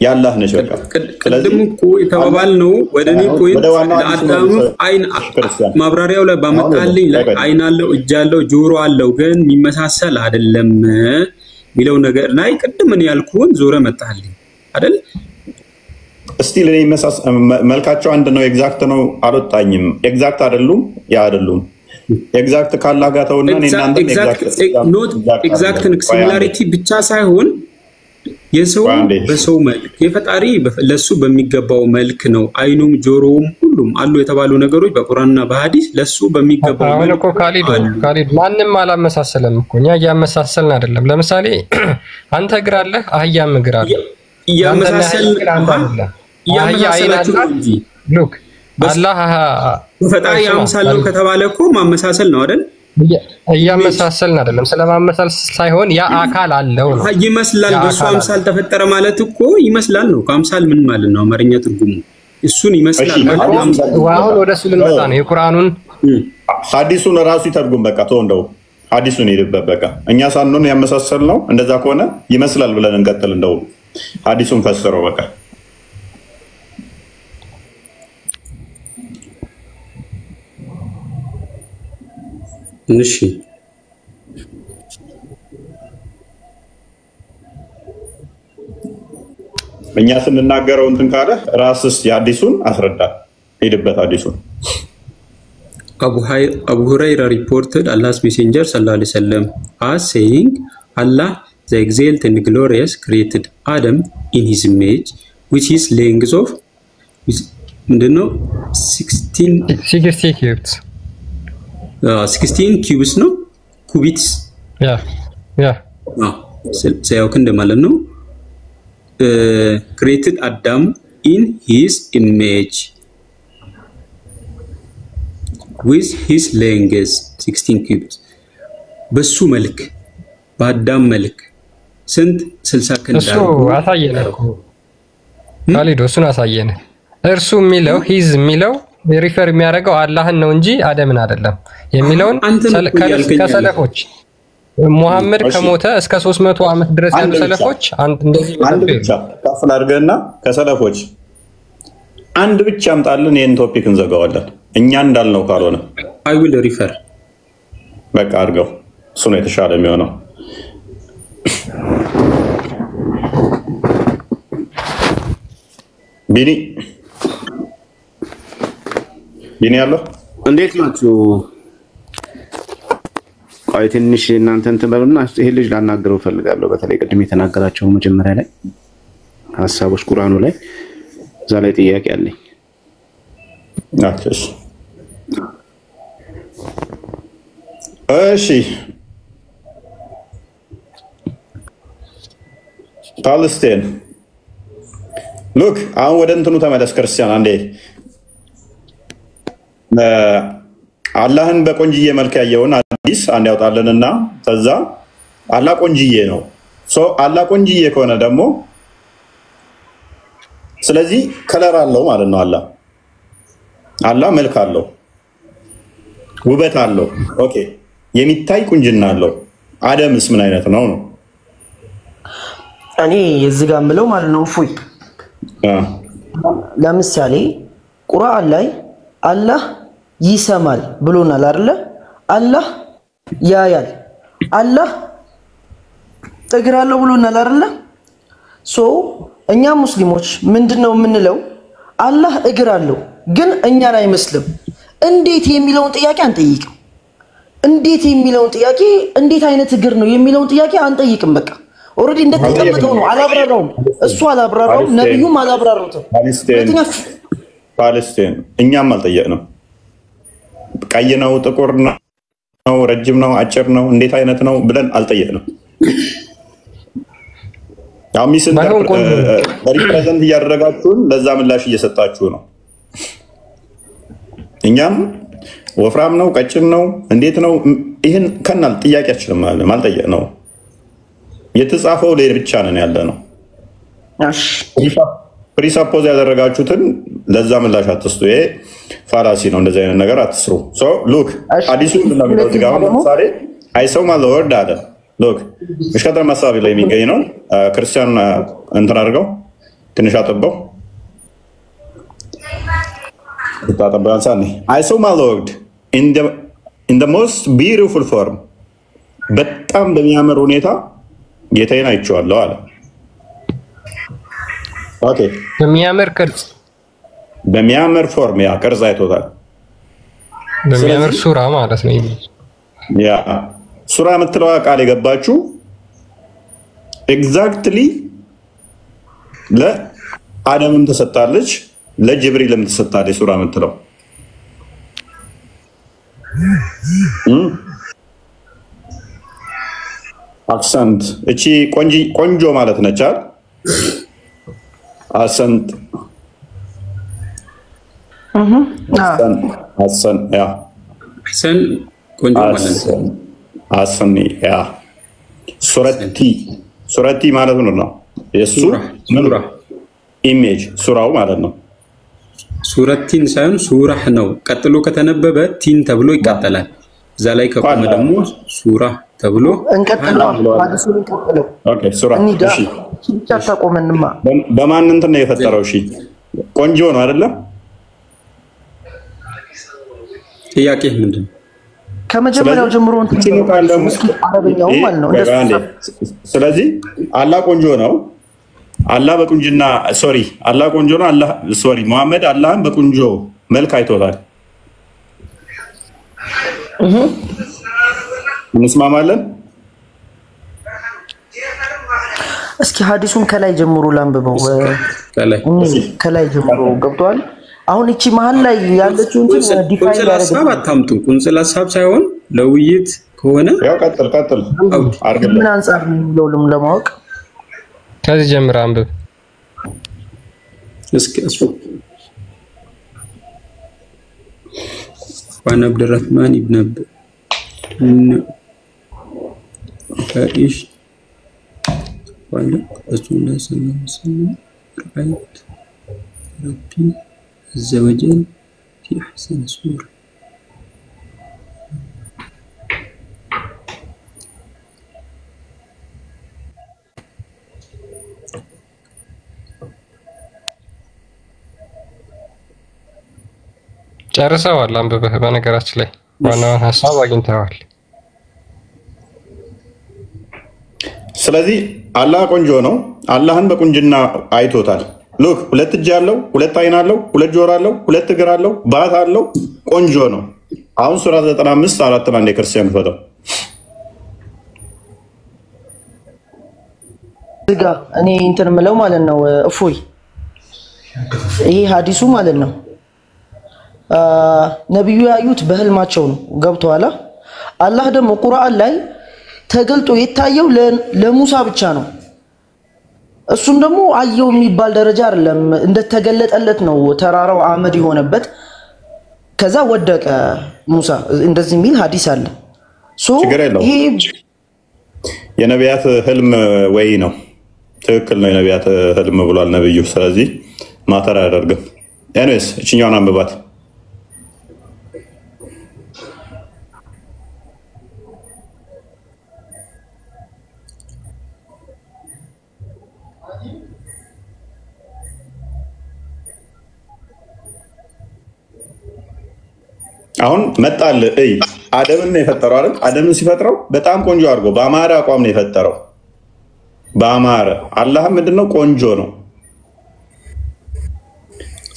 ያላህ ነች። በቃ ቅድም እኮ የተባባል ነው ወደ እኔ ፖይንት ለአዳም አይን ማብራሪያው ላይ ባመጣልኝ ላይ አይን አለው እጅ አለው ጆሮ አለው ግን የሚመሳሰል አይደለም ሚለው ነገር ላይ ቅድም እኔ ያልኩን ዞረ መጣልኝ አይደል? እስቲ ለኔ መልካቸው አንድ ነው ኤግዛክት ነው አልወጣኝም። ኤግዛክት አይደሉም ያ አይደሉም። ኤግዛክት ካላህ ጋር ተውና እኔ እናንተ ኤግዛክት ሲሚላሪቲ ብቻ ሳይሆን የሰው በሰው መልክ የፈጣሪ ለሱ በሚገባው መልክ ነው። አይኑም ጆሮውም ሁሉም አሉ የተባሉ ነገሮች በቁርአንና በሐዲስ ለሱ በሚገባው መልክ እኮ ካሊድ ማንንም አላመሳሰለም እኮ እኛ እያመሳሰልን አይደለም። ለምሳሌ አንተ እግር አለህ አህያም እግር አለ እያመሳሰላችሁ እንጂ ሉክ አላህ ፈጣሪ አምሳል ነው ከተባለ እኮ ማመሳሰል ነው አይደል? እያመሳሰልን አይደለም። ስለማመሳሰል ሳይሆን ያ አካል አለው ነው ይመስላል። በሱ አምሳል ተፈጠረ ማለት እኮ ይመስላል ነው። ከአምሳል ምን ማለት ነው? አማርኛ ትርጉሙ እሱን ይመስላል ማለት ነው። አሁን ወደ እሱ ልንመጣ ነው። የቁርአኑን ሐዲሱን ራሱ ይተርጉም። በቃ ተው እንደው ሐዲሱን ይልበት። በቃ እኛ ሳንሆን ያመሳሰል ነው። እንደዛ ከሆነ ይመስላል ብለን እንቀጥል። እንደው ሐዲሱን ፈስረው በቃ እሺ እኛ ስንናገረው እንትን ካለ ራስስ የሐዲሱን አስረዳ ሄድበት። ሐዲሱን Abu Hurairah reported Allah's messenger sallallahu alaihi wasallam as saying Allah the exalted and glorious created Adam in his image which is length of ምንድነው 16 cubes 16 cubes ነው ኩቢትስ ያ ሰው ክንድ ማለት ነው። created Adam in his image with his length 16 cubits በሱ መልክ በአዳም መልክ ስንት 60 ክንድ እሱ አሳየነ እኮ ካሊዶ እሱን አሳየነ። እርሱ የሚለው ሂዝ የሚለው ሪፈር የሚያደርገው አላህን ነው እንጂ አደምን አይደለም የሚለውን ከሰለፎች ሙሐመድ ከሞተ እስከ 300 ዓመት ድረስ ያሉ ሰለፎች እንደዚህ ካፍል አድርገና ከሰለፎች አንድ ብቻ አምጣልን ይሄን ቶፒክ እንዘጋዋለን። እኛ እንዳልነው ካልሆነ I will refer በቃ አድርገው እሱ ነው የተሻለ የሚሆነው። ቢኒ ያለው እንዴት ናችሁ? ቆይ ትንሽ እናንተን ተበሉና ይሄ ልጅ ላናገረው ፈልጋለሁ። በተለይ ቅድም የተናገራቸው መጀመሪያ ላይ ሐሳቦች ቁርአኑ ላይ እዛ ላይ ጥያቄ አለኝ። ናቸሽ እሺ ፓለስቲን ሉክ አሁን ወደ እንትኑ ተመለስ ክርስቲያን አንዴ አላህን በቆንጅዬ መልክ ያየውን አዲስ አንድ ያውጣልንና ተዛ አላህ ቆንጅዬ ነው አላህ ቆንጅዬ ከሆነ ደግሞ ስለዚህ ከለር አለው ማለት ነው። አላህ መልክ አለው ውበት አለው ኦኬ የሚታይ ቁንጅና አለው። አደምስ ምን አይነት ነው? እኔ እዚህ ጋር ምለው ማለት ነው ፉይ ለምሳሌ ቁርአን ላይ አላህ ይሰማል ብሎናል አይደለ? አላህ ያያል፣ አላህ እግር አለው ብሎናል አይደለ? እኛ ሙስሊሞች ምንድነው የምንለው? አላህ እግር አለው ግን እኛን አይመስልም። እንዴት የሚለውን ጥያቄ አንጠይቅም። እንዴት የሚለውን ጥያቄ እንዴት አይነት እግር ነው የሚለውን ጥያቄ አንጠይቅም። በቃ ኦሬዲ እንደተቀመጠው ነው። አላብራራውም፣ እሱ አላብራራውም፣ ነብዩም አላብራሩትም። ፓለስቲን እኛም አልጠየቅንም። ቀይ ነው፣ ጥቁር ነው፣ ረጅም ነው፣ አጭር ነው፣ እንዴት አይነት ነው ብለን አልጠየቅንም። ያው ሚስን ሪፕሬዘንት እያደረጋችሁን ለዛ ምላሽ እየሰጣችሁ ነው። እኛም ወፍራም ነው፣ ቀጭን ነው፣ እንዴት ነው ይሄን ከናል ጥያቄያችን ማለት ማልጠየቅ ነው። የተጻፈው ላይ ብቻ ነን ያለ ነው። እሺ ፕሪሳፖዝ ያደረጋችሁትን ለዛ ምላሽ አትስጡ። ይሄ ፋላሲ ነው። እንደዚህ አይነት ነገር አትስሩ። ሉክ አዲሱ እንደሚለው ጋር ለምሳሌ አይሰው ማለት ወርድ አለ ሉክ ምሽከተር መሳቢ ላይ የሚገኝ ነው። ክርስቲያን እንትን አድርገው ትንሽ አጥበው ታጠባን ሳኒ አይሰው ማለት ወርድ in the most beautiful form በጣም በሚያምር ሁኔታ ጌታዬን አይቼዋለሁ አለ። ኦኬ በሚያምር ቅርጽ በሚያምር ፎርም ያ ቅርጽ አይቶታል። በሚያምር ሱራ ማለት ነው። ያ ሱራ የምትለው ቃል የገባችሁ ኤግዛክትሊ ለአደምም ተሰጣለች ለጅብሪልም ተሰጣለች። ሱራ የምትለው አክሰንት እቺ ቆንጆ ማለት ነች አይደል? አሰንት አሰን ያ አሰን ቆንጆ ማለት ነው። አሰን ያ ሱረቲ ማለት ነው። የሱ ሱራ ኢሜጅ ሱራው ማለት ነው። ሱረቲን ሳይሆን ሱራህ ነው። ቀጥሎ ከተነበበ ቲን ተብሎ ይቀጥላል። እዛ ላይ ከቆመ ደግሞ ሱራ ተብሎ እንቀጥለው። ሐዲሱን እንቀጥለው። ኦኬ ሱራ እሺ ታቆመንማ በማን እንትን ነው የፈጠረው? እሺ ቆንጆ ነው አይደለ? ጥያቄ ምንድነው? ከመጀመሪያው ጀምሮ እንትን አረበኛው ማለት ነው። ስለዚህ አላህ ቆንጆ ነው። አላህ በቁንጅና አላህ ቆንጆ ነው። አላህ ሙሐመድ አላህን በቁንጆ መልክ አይቶታል። እንስማማለን? እስኪ ሐዲሱን ከላይ ጀምሮ ላንብበው። ከላይ ጀምሮ ገብቷል። አሁን እቺ መሀል ላይ ያለችው እንትን ዲፋይን ቁንጽል ሐሳብ አታምጡ። ቁንጽል ሐሳብ ሳይሆን ለውይይት ከሆነ ያው ቀጥል አርግልኝ። ምን አንፃር ነው የሚለውም ለማወቅ ከዚህ ጀምር አንብብ። እስኪ وعن عبد الرحمن بن كائش قال رسول الله صلى الله عليه وسلم رأيت ربي عز وجل في أحسن صورة. ጨርሰዋል አንብበህ። በነገራችን ላይ ዋናውን ሐሳብ አግኝተዋል። ስለዚህ አላህ ቆንጆ ነው። አላህን በቁንጅና አይቶታል። ሉክ ሁለት እጅ አለው፣ ሁለት አይን አለው፣ ሁለት ጆሮ አለው፣ ሁለት እግር አለው፣ ባት አለው። ቆንጆ ነው። አሁን ሱራ 95 4 አንድ ክርስቲያን ፈተው ዝጋ። እኔ እንትን ምለው ማለት ነው እፎይ፣ ይሄ ሐዲሱ ማለት ነው ነብዩ ያዩት በህልማቸው ነው። ገብቷላ። አላህ ደግሞ ቁርአን ላይ ተገልጦ የታየው ለሙሳ ብቻ ነው። እሱም ደግሞ አየው የሚባል ደረጃ አይደለም፣ እንደተገለጠለት ነው። ተራራው አመድ የሆነበት ከዛ ወደቀ ሙሳ፣ እንደዚህ የሚል ሐዲስ አለ። ይሄ የነቢያት ህልም ወይ ነው? ትክክል ነው። የነቢያት ህልም ብሏል ነብዩ። ስለዚህ ማተር አያደርግም። ኤኒዌይስ እችኛውን አንብባት። አሁን መጣል እይ አደምን ነው የፈጠረው አይደል? አደምን ሲፈጥረው በጣም ቆንጆ አድርጎ በአማረ አቋም ነው የፈጠረው። በአማረ አላህ ምንድነው? ቆንጆ ነው።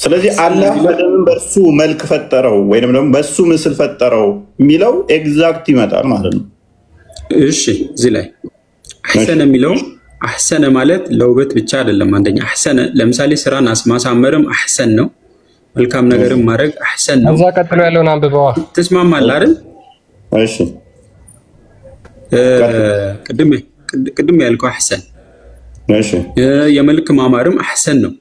ስለዚህ አላህ አደምን በሱ መልክ ፈጠረው ወይንም ደግሞ በሱ ምስል ፈጠረው የሚለው ኤግዛክት ይመጣል ማለት ነው። እሺ እዚህ ላይ አህሰነ የሚለው አህሰነ ማለት ለውበት ብቻ አይደለም። አንደኛ አህሰነ ለምሳሌ ስራን ማሳመርም አህሰን ነው። መልካም ነገርም ማድረግ አህሰን ነው። እዛ ቀጥሎ ያለውን አንብበዋ። ተስማማል አይደል? እሺ ቅድም ያልከው አህሰን። እሺ የመልክ ማማርም አህሰን ነው።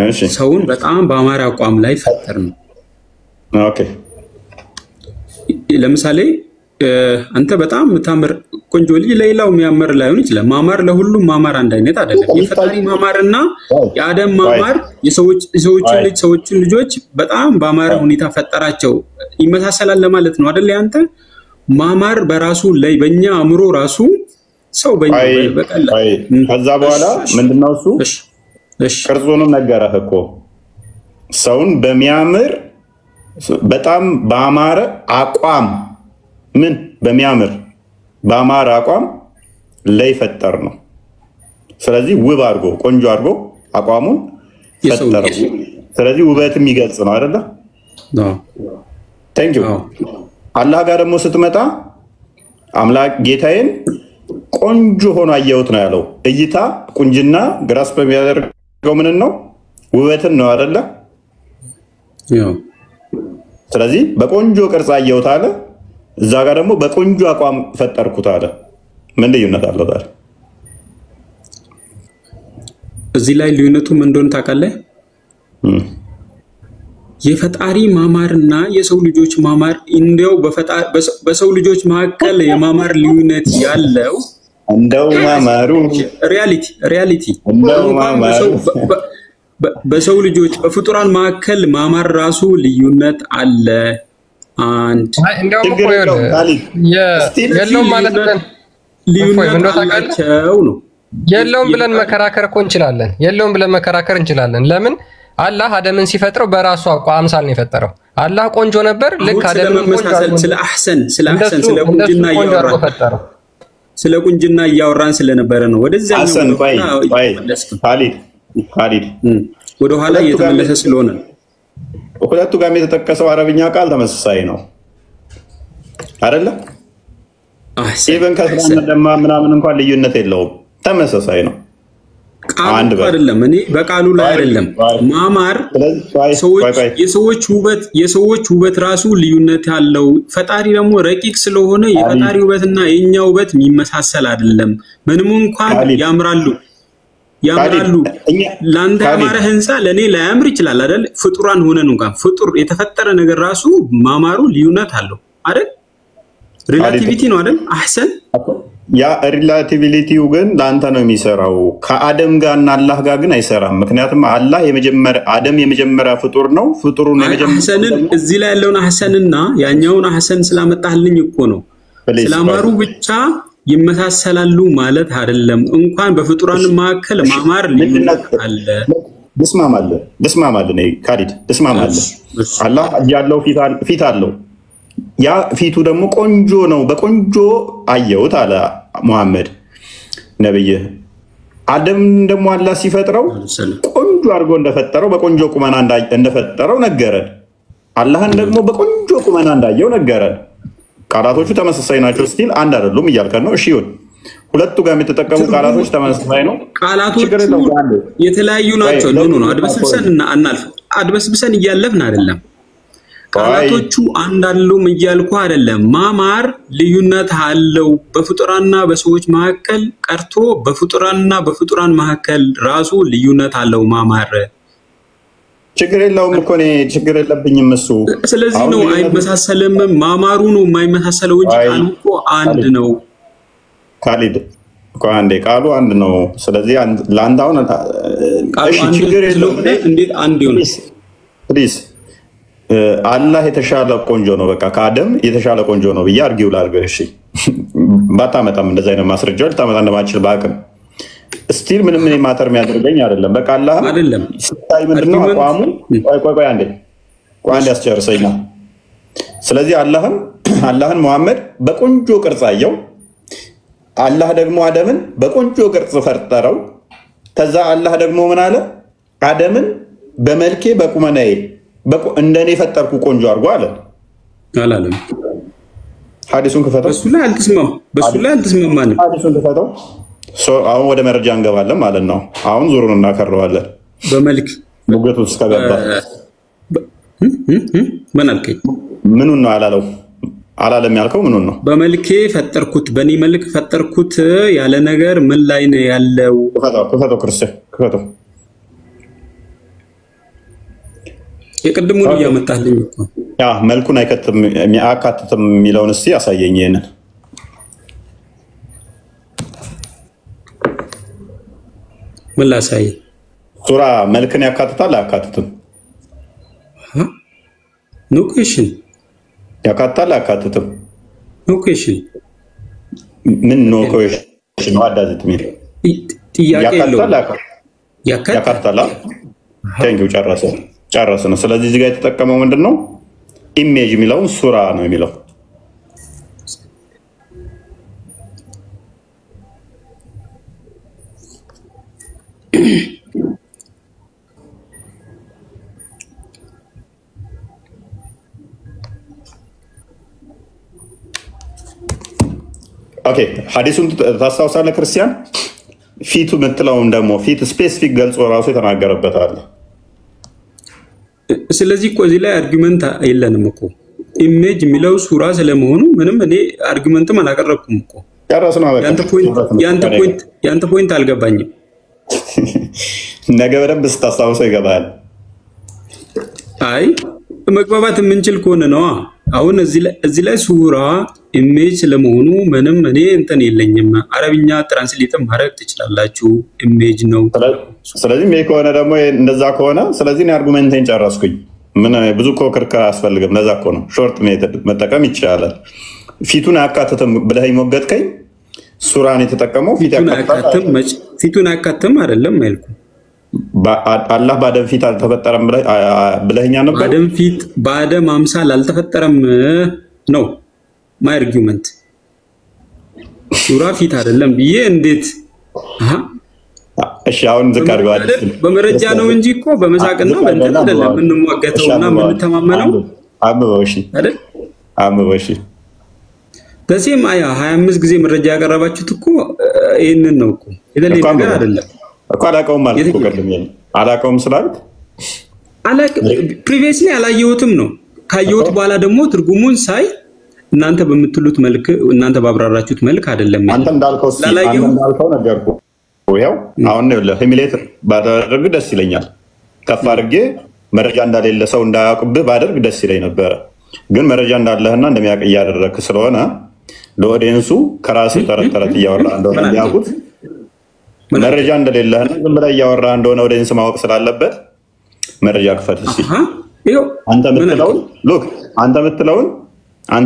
እሺ ሰውን በጣም በአማራ አቋም ላይ ፈጠር ነው። ኦኬ ለምሳሌ አንተ በጣም የምታምር ቆንጆ ልጅ ለሌላው የሚያምር ላይሆን ይችላል። ማማር ለሁሉም ማማር አንድ አይነት አይደለም። የፈጣሪ ማማርና የአደም ማማር የሰዎችን ልጆች በጣም በአማረ ሁኔታ ፈጠራቸው። ይመሳሰላል ለማለት ነው አይደል? ያንተ ማማር በራሱ ላይ በእኛ አእምሮ ራሱ ሰው በቀላል ከዛ በኋላ ምንድነው እሱ ቅርጹንም ነገረህ እኮ ሰውን በሚያምር በጣም በአማረ አቋም ምን በሚያምር በአማረ አቋም ላይ ፈጠር ነው። ስለዚህ ውብ አድርጎ ቆንጆ አድርጎ አቋሙን ፈጠረው። ስለዚህ ውበትም ይገልጽ ነው አይደለ? ቴንክ ዩ። አላህ ጋር ደግሞ ስትመጣ አምላክ ጌታዬን ቆንጆ ሆኖ አየሁት ነው ያለው። እይታ ቁንጅና ግራስ በሚያደርገው ምን ነው? ውበትን ነው አይደለ? ስለዚህ በቆንጆ ቅርጽ አየሁት አለ። እዛ ጋር ደግሞ በቆንጆ አቋም ፈጠርኩት አለ። ምን ልዩነት አለው ታዲያ? እዚህ ላይ ልዩነቱ ምን እንደሆነ ታውቃለህ? የፈጣሪ ማማርና የሰው ልጆች ማማር እንደው በሰው ልጆች መካከል የማማር ልዩነት ያለው እንደው ማማሩ ሪያሊቲ በሰው ልጆች በፍጡራን መካከል ማማር ራሱ ልዩነት አለ። አንድ የለውም ማለት ነው። የለውም ብለን መከራከር እኮ እንችላለን። የለውም ብለን መከራከር እንችላለን። ለምን? አላህ አደምን ሲፈጥረው በራሱ አምሳል ነው የፈጠረው። አላህ ቆንጆ ነበር። ልክ አደምን ስለ አህሰን ስለ ቁንጅና እያወራን ስለ ቁንጅና እያወራን ስለነበረ ነው። ወደዚያ ካሊድ ወደ ኋላ እየተመለሰ ስለሆነ ሁለቱ ጋር የተጠቀሰው አረብኛ ቃል ተመሳሳይ ነው አይደለ? ኢቨን ከስራና ደማ ምናምን እንኳን ልዩነት የለውም፣ ተመሳሳይ ነው። አንድ ቃሉ አይደለም እኔ በቃሉ ላይ አይደለም ማማር የሰዎች ውበት ራሱ ልዩነት ያለው ፈጣሪ ደግሞ ረቂቅ ስለሆነ የፈጣሪ ውበትና የኛ ውበት የሚመሳሰል አይደለም ምንም እንኳን ያምራሉ ላንተ ያማረ ህንፃ ለኔ ላያምር ይችላል አይደል ፍጡራን ሆነን እንኳን ፍጡር የተፈጠረ ነገር ራሱ ማማሩ ልዩነት አለው አይደል ሪላቲቪቲ ነው አይደል አህሰን ያ ሪላቲቪቲው ግን ላንተ ነው የሚሰራው ከአደም ጋርና አላህ ጋር ግን አይሰራም ምክንያቱም አላህ የመጀመሪያ አደም የመጀመሪያ ፍጡር ነው ፍጡሩን አህሰንን እዚህ ላይ ያለውን አህሰንና ያኛውን አህሰን ስላመጣልኝ እኮ ነው ስላማሩ ብቻ ይመሳሰላሉ ማለት አይደለም እንኳን በፍጡራን ማከለ ማማር ልዩነት አለ ደስማማለ ነይ ካዲድ ደስማማለ አላህ ያለው ፊት አለው ያ ፊቱ ደግሞ ቆንጆ ነው በቆንጆ አየውት አለ መሐመድ ነብይ አደም ደግሞ አላህ ሲፈጥረው ቆንጆ አድርጎ እንደፈጠረው በቆንጆ ቁመና እንደፈጠረው ነገረን አላህን ደግሞ በቆንጆ ቁመና እንዳየው ነገረን ቃላቶቹ ተመሳሳይ ናቸው ስቲል አንድ አይደሉም እያልከን ነው እሺ ይሁን ሁለቱ ጋር የምትጠቀሙ ቃላቶች ተመሳሳይ ነው ቃላቶቹ የተለያዩ ናቸው ነው አድበስብሰንና አናልፍ አድበስብሰን እያለፍን አይደለም ቃላቶቹ አንድ አይደሉም እያልኩ አይደለም ማማር ልዩነት አለው በፍጡራንና በሰዎች መካከል ቀርቶ በፍጡራንና በፍጡራን መካከል ራሱ ልዩነት አለው ማማር ችግር የለውም እኮ ነው ችግር የለብኝም እሱ ስለዚህ ነው አይመሳሰልም ማማሩ ነው የማይመሳሰለው እንጂ ቃሉ እኮ አንድ ነው ካሊድ እኮ ቃሉ አንድ ነው ስለዚህ ላንዳውን እሺ ችግር የለውም እንዴት አንድ ይሆናል ፕሊዝ አላህ የተሻለ ቆንጆ ነው በቃ ከአደም የተሻለ ቆንጆ ነው ብዬ አርጊው ላድርገው እሺ ባታመጣም እንደዛ አይነት ማስረጃ ልታመጣ እንደማችል ባቅም ስቲል ምንም ምን ማተር የሚያደርገኝ አይደለም በቃ አላህ አይደለም ስታይ ምንድነው አቋሙ ቆይ አንዴ አስጨርሰኝና ስለዚህ አላህን መሐመድ በቆንጆ ቅርጽ አየው አላህ ደግሞ አደምን በቆንጆ ቅርጽ ፈጠረው ከዛ አላህ ደግሞ ምን አለ አደምን በመልኬ በቁመናዬ እንደኔ ፈጠርኩ ቆንጆ አድርጎ አለ አላለም ሐዲሱን ከፈተው በሱ ላይ አልተስማማንም ሐዲሱን ከፈተው አሁን ወደ መረጃ እንገባለን ማለት ነው አሁን ዙሩን እናከረዋለን በመልክ ሙገቱ እስከገባ ምን አልከኝ ምኑን ነው አላለም ያልከው ምኑን ነው በመልኬ ፈጠርኩት በኔ መልክ ፈጠርኩት ያለ ነገር ምን ላይ ነው ያለው ከፈተው ክርስቲያን ከፈተው የቅድሙን እያመጣልኝ እኮ ያ መልኩን አያካትትም የሚለውን እስቲ ያሳየኝ ይሄንን ምን ላሳይ ሱራ መልክን ያካትታል አያካትትም ኖ ኩዌሽን ያካትታል አያካትትም ኖ ኩዌሽን ምን ኖ ኩዌሽን ነው አዳዝት ምን ጥያቄ ነው ያካትታል ቴንኪው ጨረሰን ስለዚህ እዚህ ጋር የተጠቀመው ምንድነው ኢሜጅ የሚለውን ሱራ ነው የሚለው ኦኬ ሐዲሱን ታስታውሳለህ ክርስቲያን ፊቱ ምትለውን ደግሞ ፊት ስፔሲፊክ ገልጾ ራሱ የተናገረበታል ስለዚህ እኮ እዚህ ላይ አርጊመንት የለንም እኮ ኢሜጅ የሚለው ሱራ ስለመሆኑ ምንም እኔ አርጊመንትም አላቀረብኩም እኮ ያንተ ፖይንት አልገባኝም ነገ በደንብ ስታስታውሰው ይገባል አይ መግባባት የምንችል ከሆነ ነው አሁን እዚህ ላይ ሱራ ኢሜጅ ስለመሆኑ ምንም እኔ እንትን የለኝም አረብኛ ትራንስሌት ማድረግ ትችላላችሁ ኢሜጅ ነው ስለዚህ ሜ ከሆነ ደግሞ እንደዛ ከሆነ ስለዚህ ነው አርጉመንቴን ጨረስኩኝ ምን ብዙ ክርክር አያስፈልግም ለዛ እኮ ነው ሾርት ሜተድ መጠቀም ይቻላል ፊቱን አያካትትም ብለህ ሞገትከኝ ሱራን የተጠቀመው ፊቱን አያካትም አይደለም አይልኩ አላህ በአደም ፊት አልተፈጠረም ብለህኛ ነበር በአደም ፊት በአደም አምሳል አልተፈጠረም ነው ማይ አርጊውመንት ሱራ ፊት አይደለም ብዬ እንዴት እሺ አሁን ዝካር ጋር በመረጃ ነው እንጂ እኮ በመሳቅና በእንትን አይደለም ምንሟገተውና ምንተማመነው አምበውሺ አይደል አምበውሺ በዚህም አያ 25 ጊዜ መረጃ ያቀረባችሁት እኮ ይሄንን ነው እኮ የተለየ ነገር አይደለም እኮ አላውቀውም ማለት እኮ ቀድም አላውቀውም ስላልክ ፕሪቪየስሊ አላየሁትም ነው። ካየሁት በኋላ ደግሞ ትርጉሙን ሳይ እናንተ በምትሉት መልክ እናንተ ባብራራችሁት መልክ አይደለም። አንተ እንዳልከው ነገርኩ። ያው አሁን ነው ሂሚሌት ባደረግ ደስ ይለኛል። ከፍ አድርጌ መረጃ እንዳሌለ ሰው እንዳያውቅብህ ባደርግ ደስ ይለኝ ነበረ። ግን መረጃ እንዳለህና እንደሚያውቅ እያደረግክ ስለሆነ ለኦዲየንሱ ከራስህ ተረት እያወራ እንደሆነ እንዲያውቁት መረጃ እንደሌለህና ዝም ብለህ እያወራ እንደሆነ ኦዲየንስ ማወቅ ስላለበት መረጃ ክፈት እስኪ። አንተ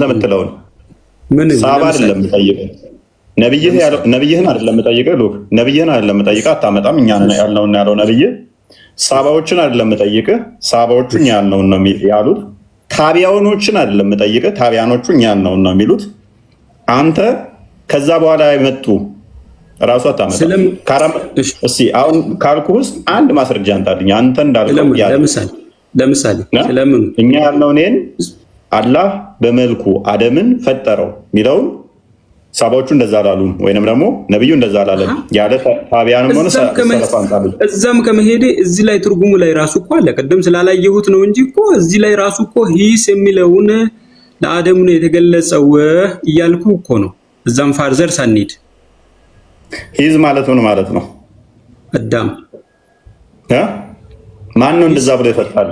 የምትለውን ሳባ አይደለም የምጠይቅህ፣ ነብይህን አይደለም የምጠይቅህ። ሉክ ነብይህን አይደለም የምጠይቅህ፣ አታመጣም። እኛ ያልነውና ያለው ነብይህ ሳባዎችን አይደለም የምጠይቅህ፣ ሳባዎቹ እኛ ያልነውን ነው ያሉት። ታቢያኖችን አይደለም የምጠይቅህ፣ ታቢያኖቹ እኛ ያልነውን ነው የሚሉት። አንተ ከዛ በኋላ የመጡ ራሱ አታመጣም። እስኪ አሁን ካልኩህ ውስጥ አንድ ማስረጃ አንጣልኝ። አንተ እንዳልከው ለምሳሌ ስለምን እኛ ያልነው እኔን አላህ በመልኩ አደምን ፈጠረው የሚለውን ሳባዎቹ እንደዛ አላሉም፣ ወይንም ደግሞ ነብዩ እንደዛ አላለም ያለ ታቢያንም ሆነ ሰለፋን ታሉ። እዛም ከመሄዴ እዚህ ላይ ትርጉሙ ላይ ራሱ እኮ አለ። ቀደም ስላላየሁት ነው እንጂ እኮ እዚህ ላይ ራሱ እኮ ሂስ የሚለውን ለአደም ነው የተገለጸው እያልኩ እኮ ነው። እዛም ፋርዘር ሳንሄድ ሂዝ ማለት ምን ማለት ነው? አዳም ማን ነው እንደዛ ብሎ ይፈታል?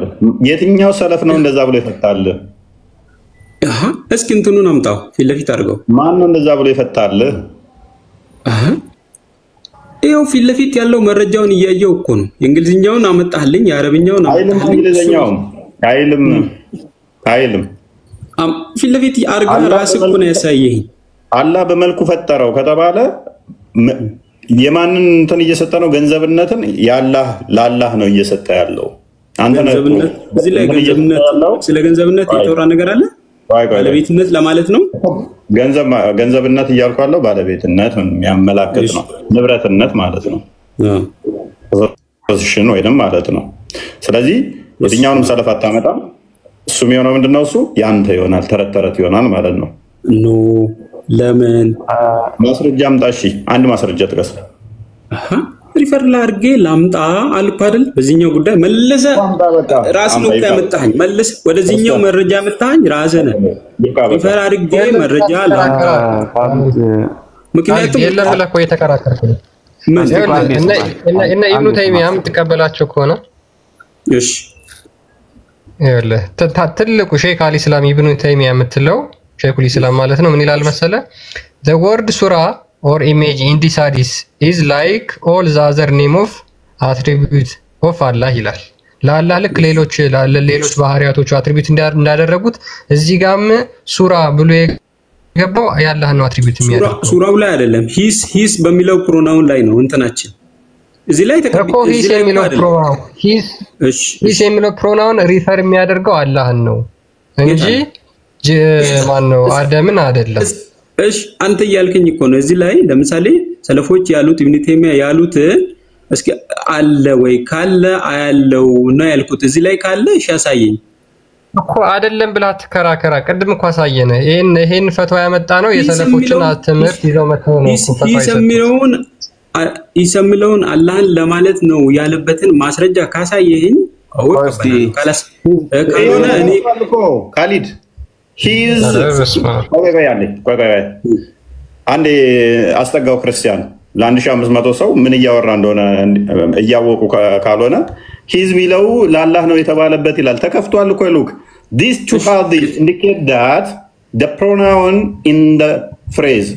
የትኛው ሰለፍ ነው እንደዛ ብሎ ይፈታል? እስኪ እንትኑን አምጣው ፊት ለፊት አድርገው። ማን ነው እንደዛ ብሎ ይፈታል? ይኸው ፊት ለፊት ያለው መረጃውን እያየው እኮ ነው። የእንግሊዝኛውን አመጣልኝ፣ የአረብኛውን አመጣልኝ። እንግሊዝኛውን አይልም ፊት ለፊት አድርገው ራስህ እኮ ነው ያሳየኝ። አላህ በመልኩ ፈጠረው ከተባለ የማንን እንትን እየሰጠ ነው? ገንዘብነትን ለአላህ ነው እየሰጠ ያለው። አንተ ነው እዚህ ላይ ስለ ገንዘብነት የተወራ ነገር አለ። ባለቤትነት ለማለት ነው። ገንዘብነት እያልኩ ያለው ባለቤትነት የሚያመላክት ነው። ንብረትነት ማለት ነው። ፖዚሽን ወይንም ማለት ነው። ስለዚህ የትኛውንም ሰለፍ አታመጣም። እሱ የሚሆነው ምንድነው? እሱ ያንተ ይሆናል፣ ተረት ይሆናል ማለት ነው። ኖ ለምን ማስረጃ አምጣ። እሺ አንድ ማስረጃ ጥቀስ። ሪፈር ላድርጌ ላምጣ አልኩ አይደል? በዚህኛው ጉዳይ መልሰ ራስ ነው ያመጣኝ። መልስ ወደዚህኛው መረጃ መጣኝ ራስህ ነህ። ሪፈር አድርጌ መረጃ ላምጣ። ምክንያቱም የለም ብለህ እኮ የተከራከርክ ነው። እና ኢብኑ ተይሚያም ተቀበላቸው ከሆነ እሺ ይኸውልህ ትልቁ ሼክ አልኢስላም ኢብኑ ተይሚያ የምትለው ሼኹል ኢስላም ማለት ነው። ምን ይላል መሰለ? the word surah or image in this hadith is like all the other name of attribute of Allah ይላል። ለአላህ ልክ ሌሎች ባህሪያቶቹ አትሪቢዩት እንዳደረጉት እዚህ ጋርም ሱራ ብሎ የገባው ያላህ ነው አትሪቢዩት የሚያደርገው። ሱራው ላይ አይደለም፣ ሂስ በሚለው ፕሮናውን ላይ ነው እንትናችን እዚህ ላይ ተቀበል። ሂስ የሚለው ፕሮናውን ሪፈር የሚያደርገው አላህን ነው እንጂ ማን ነው አደምን አይደለም። እሺ አንተ እያልከኝ እኮ ነው። እዚህ ላይ ለምሳሌ ሰለፎች ያሉት ኢብኑ ተይሚያ ያሉት እስኪ አለ ወይ ካለ አያለው ነው ያልኩት። እዚህ ላይ ካለ እሺ ያሳየኝ እኮ አይደለም ብላ ተከራከራ። ቅድም እኮ አሳየነ። ይሄን ፈትዋ ያመጣ ነው የሰለፎችን ትምህርት ይዘው መተው ነው። ይሰምለውን አላህን ለማለት ነው ያለበትን ማስረጃ ካሳየኝ ካልሆነ እኔ ካሊድ አንዴ አስጠጋው ክርስቲያን ለ1500 ሰው ምን እያወራ እንደሆነ እያወቁ ካልሆነ ሂዝ ሚለው ለአላህ ነው የተባለበት ይላል። ተከፍቷል እኮ ሉክ these two hadiths indicate that the pronoun in the phrase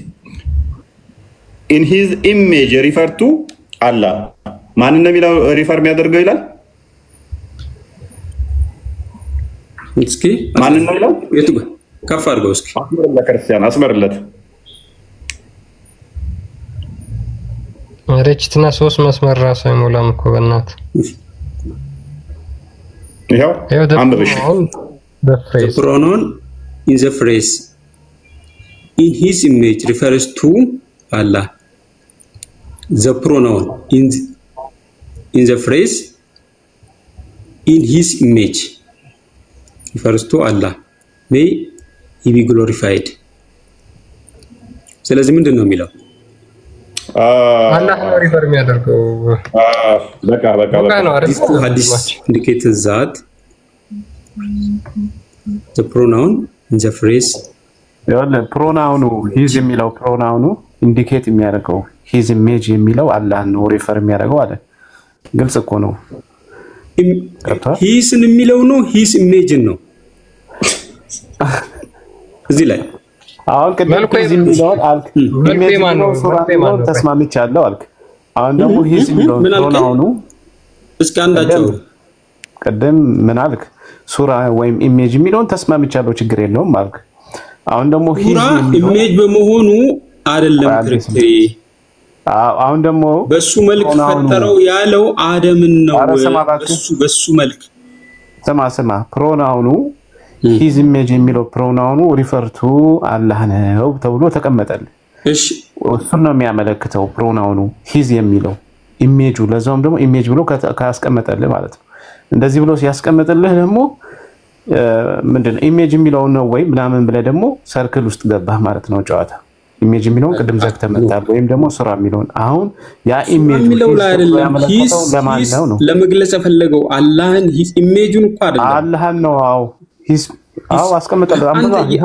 in his image refer to Allah. ማን ነው የሚለው ሪፈር የሚያደርገው ይላል? እስኪ ማን ነው የሚለው? የቱ ከፍ አድርገው እስኪ አስመርለት ክርስቲያን አስመርለት። ረችትና 3 መስመር ራሱ አይሞላም እኮ በእናት ይሄው አንብብሽ the pronoun in the phrase in his image refers to Allah. The pronoun in the phrase in his image refers to Allah. May he be glorified. ስለዚህ ምንድነው የሚለው? አላህ ነው ሪፈር የሚያደርገው። በቃ ነው አረስቱ ሐዲስ indicate that the pronoun in the phrase ፕሮናውኑ ሂዝ የሚለው ፕሮናውኑ ኢንዲኬት የሚያደርገው ሂዝ ኢሜጅ የሚለው አላህ ነው ሪፈር የሚያደርገው አለ። ግልጽ እኮ ነው። ሂስን የሚለው ነው ሂስ ኢሜጅን ነው እዚህ ላይ አሁን ቅድም ሂዝ የሚለውን አልክ ኢሜጅ ነው ሱራ ነው ተስማምቻለሁ አልክ። አሁን ደግሞ ሂዝ የሚለው ፕሮናውኑ እስኪ አንዳቸው ቅድም ምን አልክ? ሱራ ወይም ኢሜጅ የሚለውን ተስማምቻለሁ ችግር የለውም አልክ። አሁን ደግሞ ሂዝ ኢሜጅ በመሆኑ አይደለም ክርክሪ። አሁን ደግሞ በሱ መልክ ፈጠረው ያለው አደምን ነው። በሱ መልክ ሰማ ፕሮናውኑ ሂዝ ኢሜጅ የሚለው ፕሮናውኑ ሪፈር ቱ አላህ ነው ተብሎ ተቀመጠል። እሺ እሱን ነው የሚያመለክተው ፕሮናውኑ ሂዝ የሚለው ኢሜጁ ለዛውም ደግሞ ኢሜጅ ብሎ ካስቀመጠልህ ማለት ነው። እንደዚህ ብሎ ሲያስቀምጥልህ ደግሞ ምንድነው ኢሜጅ የሚለው ነው ወይ ምናምን ብለህ ደግሞ ሰርክል ውስጥ ገባህ ማለት ነው ጨዋታ። ኢሜጅ የሚለውን ቅድም ዘግተህ መጣል ወይም ደግሞ ሱራ የሚለውን አሁን ያ ኢሜጅ የሚለው ላይ አይደለም ሂስ ለመግለጽ የፈለገው አላህን ሂስ ኢሜጁን እኮ አይደለም አላህን ነው። ሂስ አስቀምጠልህ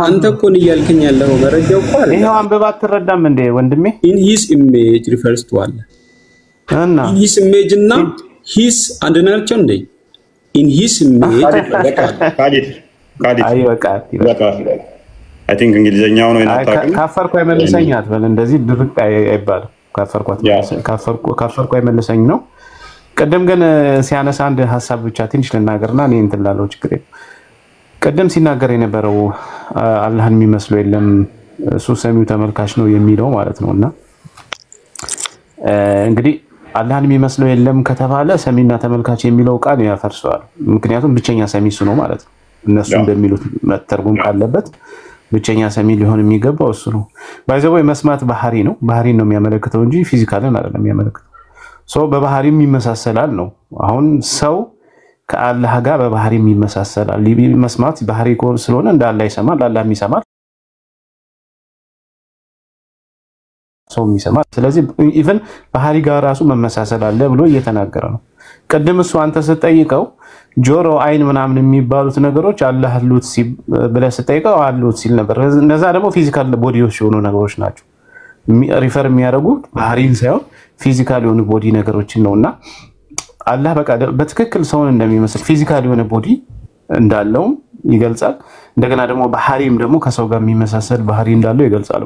አንተ እኮ ነው ያልከኝ ያለው መረጃው እኮ አይደለም። ይሄው አንብባ አትረዳም እንዴ ወንድሜ? in his image refers to Allah እና in his image እና his አንድ ናቸው እንዴ? in his image ካዲት በቃ አይ ቲንክ እንግሊዘኛው ነው እናታውቅም። ካፈርኩ አይመልሰኝ አትበል እንደዚህ ድርቅ አይባልም። ካፈርኩ አይመልሰኝ ነው። ቀደም ግን ሲያነሳ አንድ ሐሳብ ብቻ ትንሽ ልናገርና እኔ እንትን ላለው ችግር የለም። ቀደም ሲናገር የነበረው አላህን የሚመስለው የለም እሱ ሰሚው ተመልካች ነው የሚለው ማለት ነውና እንግዲህ አላህን የሚመስለው የለም ከተባለ ሰሚና ተመልካች የሚለው ቃል ያፈርሰዋል። ምክንያቱም ብቸኛ ሰሚ እሱ ነው ማለት ነው። እነሱ እንደሚሉት መተርጉም ካለበት ብቸኛ ሰሚ ሊሆን የሚገባው እሱ ነው። ባይዘው መስማት ባህሪ ነው። ባህሪን ነው የሚያመለክተው እንጂ ፊዚካልን አይደለም የሚያመለክተው። በባህሪም ይመሳሰላል ነው። አሁን ሰው ከአላህ ጋር በባህሪም ይመሳሰላል። መስማት ባህሪ ስለሆነ እንደ አላህ ይሰማል፣ አላህም ይሰማል፣ ሰው ይሰማል። ስለዚህ ኢቭን ባህሪ ጋር ራሱ መመሳሰል አለ ብሎ እየተናገረ ነው። ቀደም እሱ አንተ ስትጠይቀው ጆሮ አይን ምናምን የሚባሉት ነገሮች አላህ አሉት ብለህ ስትጠይቀው አሉት ሲል ነበር። እነዛ ደግሞ ፊዚካል ቦዲዎች የሆኑ ነገሮች ናቸው። ሪፈር የሚያደርጉት ባህሪን ሳይሆን ፊዚካል የሆኑ ቦዲ ነገሮችን ነውና አላህ በቃ በትክክል ሰውን እንደሚመስል ፊዚካል የሆነ ቦዲ እንዳለውም ይገልጻል። እንደገና ደግሞ ባህሪም ደግሞ ከሰው ጋር የሚመሳሰል ባህሪ እንዳለው ይገልጻል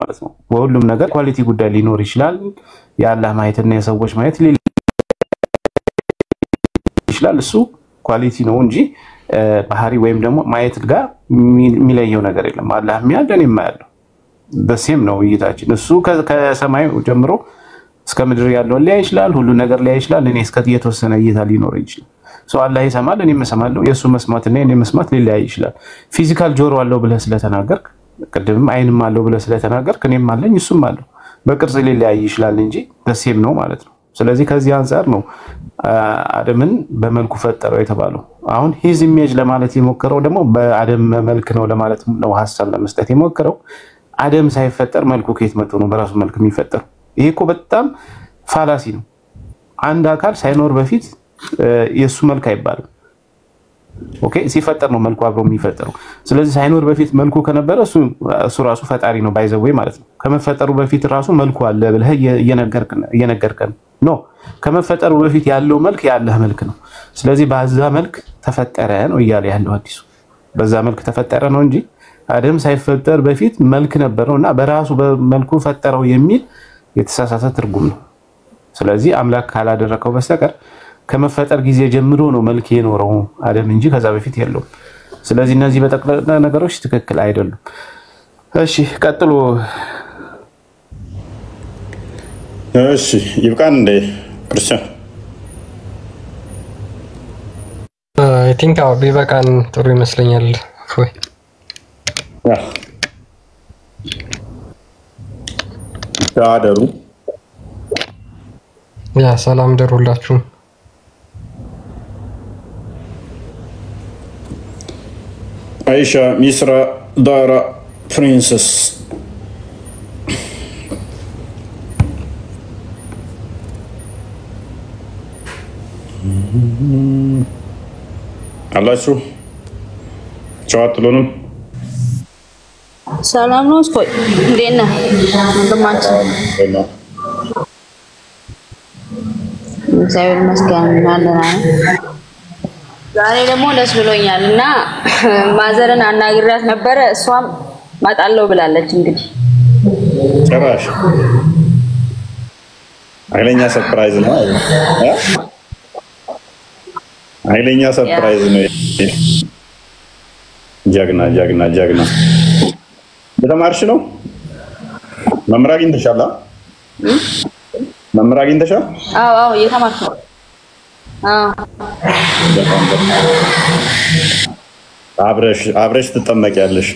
ማለት ነው። በሁሉም ነገር ኳሊቲ ጉዳይ ሊኖር ይችላል። የአላህ ማየትና የሰዎች ማየት ይችላል። እሱ ኳሊቲ ነው እንጂ ባህሪ ወይም ደግሞ ማየት ጋር የሚለየው ነገር የለም። አላህ የሚያደን የማያለው በሴም ነው እይታችን። እሱ ከሰማይ ጀምሮ እስከ ምድር ያለው ሊያይ ይችላል። ሁሉ ነገር ሊያይ ይችላል። እኔ እስከ የተወሰነ እይታ ሊኖር ይችላል። አላህ ይሰማል፣ እኔም እሰማለሁ። የሱ መስማትና የኔ መስማት ሊለያይ ይችላል። ፊዚካል ጆሮ አለው ብለህ ስለተናገርክ ቅድም አይንም አለው ብለህ ስለተናገርክ እኔም አለኝ እሱም አለው በቅርጽ ሊለያይ ይችላል እንጂ በሴም ነው ማለት ነው። ስለዚህ ከዚህ አንፃር ነው አደምን በመልኩ ፈጠረው የተባለው። አሁን ሂዝ ኢሜጅ ለማለት የሞከረው ደግሞ በአደም መልክ ነው ለማለት ነው ሐሳብ ለመስጠት የሞከረው። አደም ሳይፈጠር መልኩ ከየት መጥቶ ነው በራሱ መልክ የሚፈጠረው? ይሄ እኮ በጣም ፋላሲ ነው። አንድ አካል ሳይኖር በፊት የሱ መልክ አይባልም። ኦኬ ሲፈጠር ነው መልኩ አብሮ የሚፈጠረው። ስለዚህ ሳይኖር በፊት መልኩ ከነበረ እሱ ራሱ ፈጣሪ ነው ባይዘው ማለት ነው። ከመፈጠሩ በፊት ራሱ መልኩ አለ ብለህ እየነገርከን ነው። ከመፈጠሩ በፊት ያለው መልክ ያለህ መልክ ነው። ስለዚህ በዛ መልክ ተፈጠረ ነው እያለ ያለው አዲሱ። በዛ መልክ ተፈጠረ ነው እንጂ አደም ሳይፈጠር በፊት መልክ ነበረውና በራሱ በመልኩ ፈጠረው የሚል የተሳሳተ ትርጉም ነው። ስለዚህ አምላክ ካላደረከው በስተቀር ከመፈጠር ጊዜ ጀምሮ ነው መልክ የኖረው አደም እንጂ ከዛ በፊት የለውም። ስለዚህ እነዚህ በጠቅላላ ነገሮች ትክክል አይደሉም። እሺ ቀጥሉ። እሺ ይብቃን እንደ ክርስቲያን አይ ቲንክ አው ቢበቃን ጥሩ ይመስለኛል። ወይ ታደሩ ያ ሰላም ደሩላችሁ። አይሻ ሚስራ ዳራ ፕሪንሰስ አላችሁ ቻው አትሉንም? ሰላም ነው እስኮይ እንዴት ነህ ወንድማችን? እግዚአብሔር ይመስገን አለና ዛሬ ደግሞ ደስ ብሎኛል እና ማዘርን አናግራት ነበረ እሷም ማጣለው ብላለች። እንግዲህ ጭራሽ ኃይለኛ ሰርፕራይዝ ነው። ኃይለኛ ሰርፕራይዝ ነው። ጀግና በተማርሽ ነው መምህር አግኝተሻል? መምህር አግኝተሻል? አዎ እየተማርኩ ነው። አብረሽ ትጠመቂያለሽ።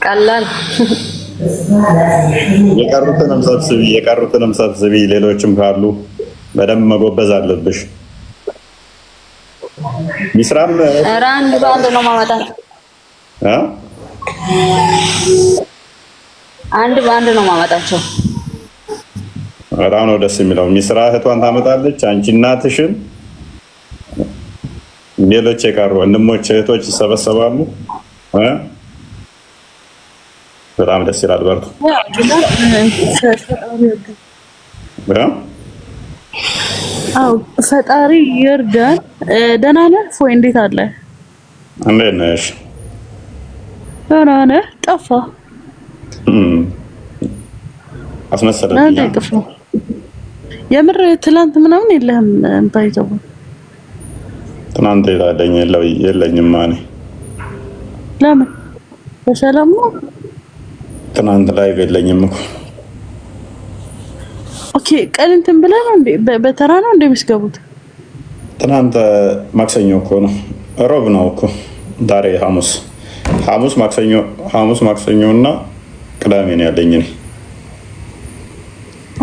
ቀላል የቀሩትንም ሰብስቢ ሌሎችም ካሉ በደንብ መጎበዝ አለብሽ። ሚስራም ኧረ አንድ በአንድ ነው ማመጣቸው። አንድ በአንድ ነው ማመጣቸው። በጣም ነው ደስ የሚለው። ሚስራ እህቷን ታመጣለች፣ አንቺ እናትሽን፣ ሌሎች የቀሩ ወንድሞች እህቶች ይሰበሰባሉ። በጣም ደስ ይላል። በርቱ። ፈጣሪ ይርዳን። ደህና ነህ ወይ? እንዴት አለ? እንዴት ነሽ? ደህና ነህ? ጠፋ አስመሰለኝ። የምር ትላንት ምናምን የለህም ባይዘው? ትናንት የለኝም ማኔ። ለምን? በሰላም ነው? ትናንት ላይ የለኝም እኮ። ኦኬ ቀን እንትን ብለህ ነው እንዴ? በተራ ነው እንዴ የሚስገቡት? ትናንት ማክሰኞ እኮ ነው፣ ሮብ ነው እኮ ዛሬ ሐሙስ ማክሰኞ እና ቅዳሜ ነው ያለኝ እኔ።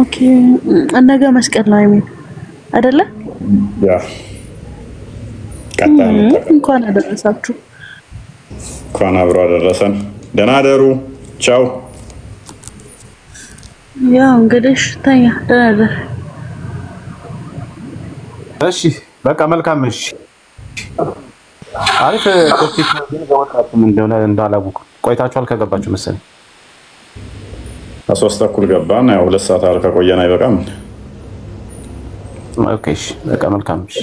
ኦኬ ነገ መስቀል ነው አይደለ? ያ ቀጣይ እንኳን አደረሳችሁ። እንኳን አብሮ አደረሰን። ደህና ደሩ። ቻው። ያው እንግዲህ ታያ ደህና ደር። እሺ በቃ መልካም። እሺ አሪፍ ቶፒክ ነው። ግን ገወጣችሁ እንደሆነ እንዳላወቁ ቆይታችኋል። ከገባችሁ መሰለኝ 3:30 ገባን። ያው 2 ሰዓት አልከቆየን አይበቃም። ኦኬ እሺ በቃ መልካም። እሺ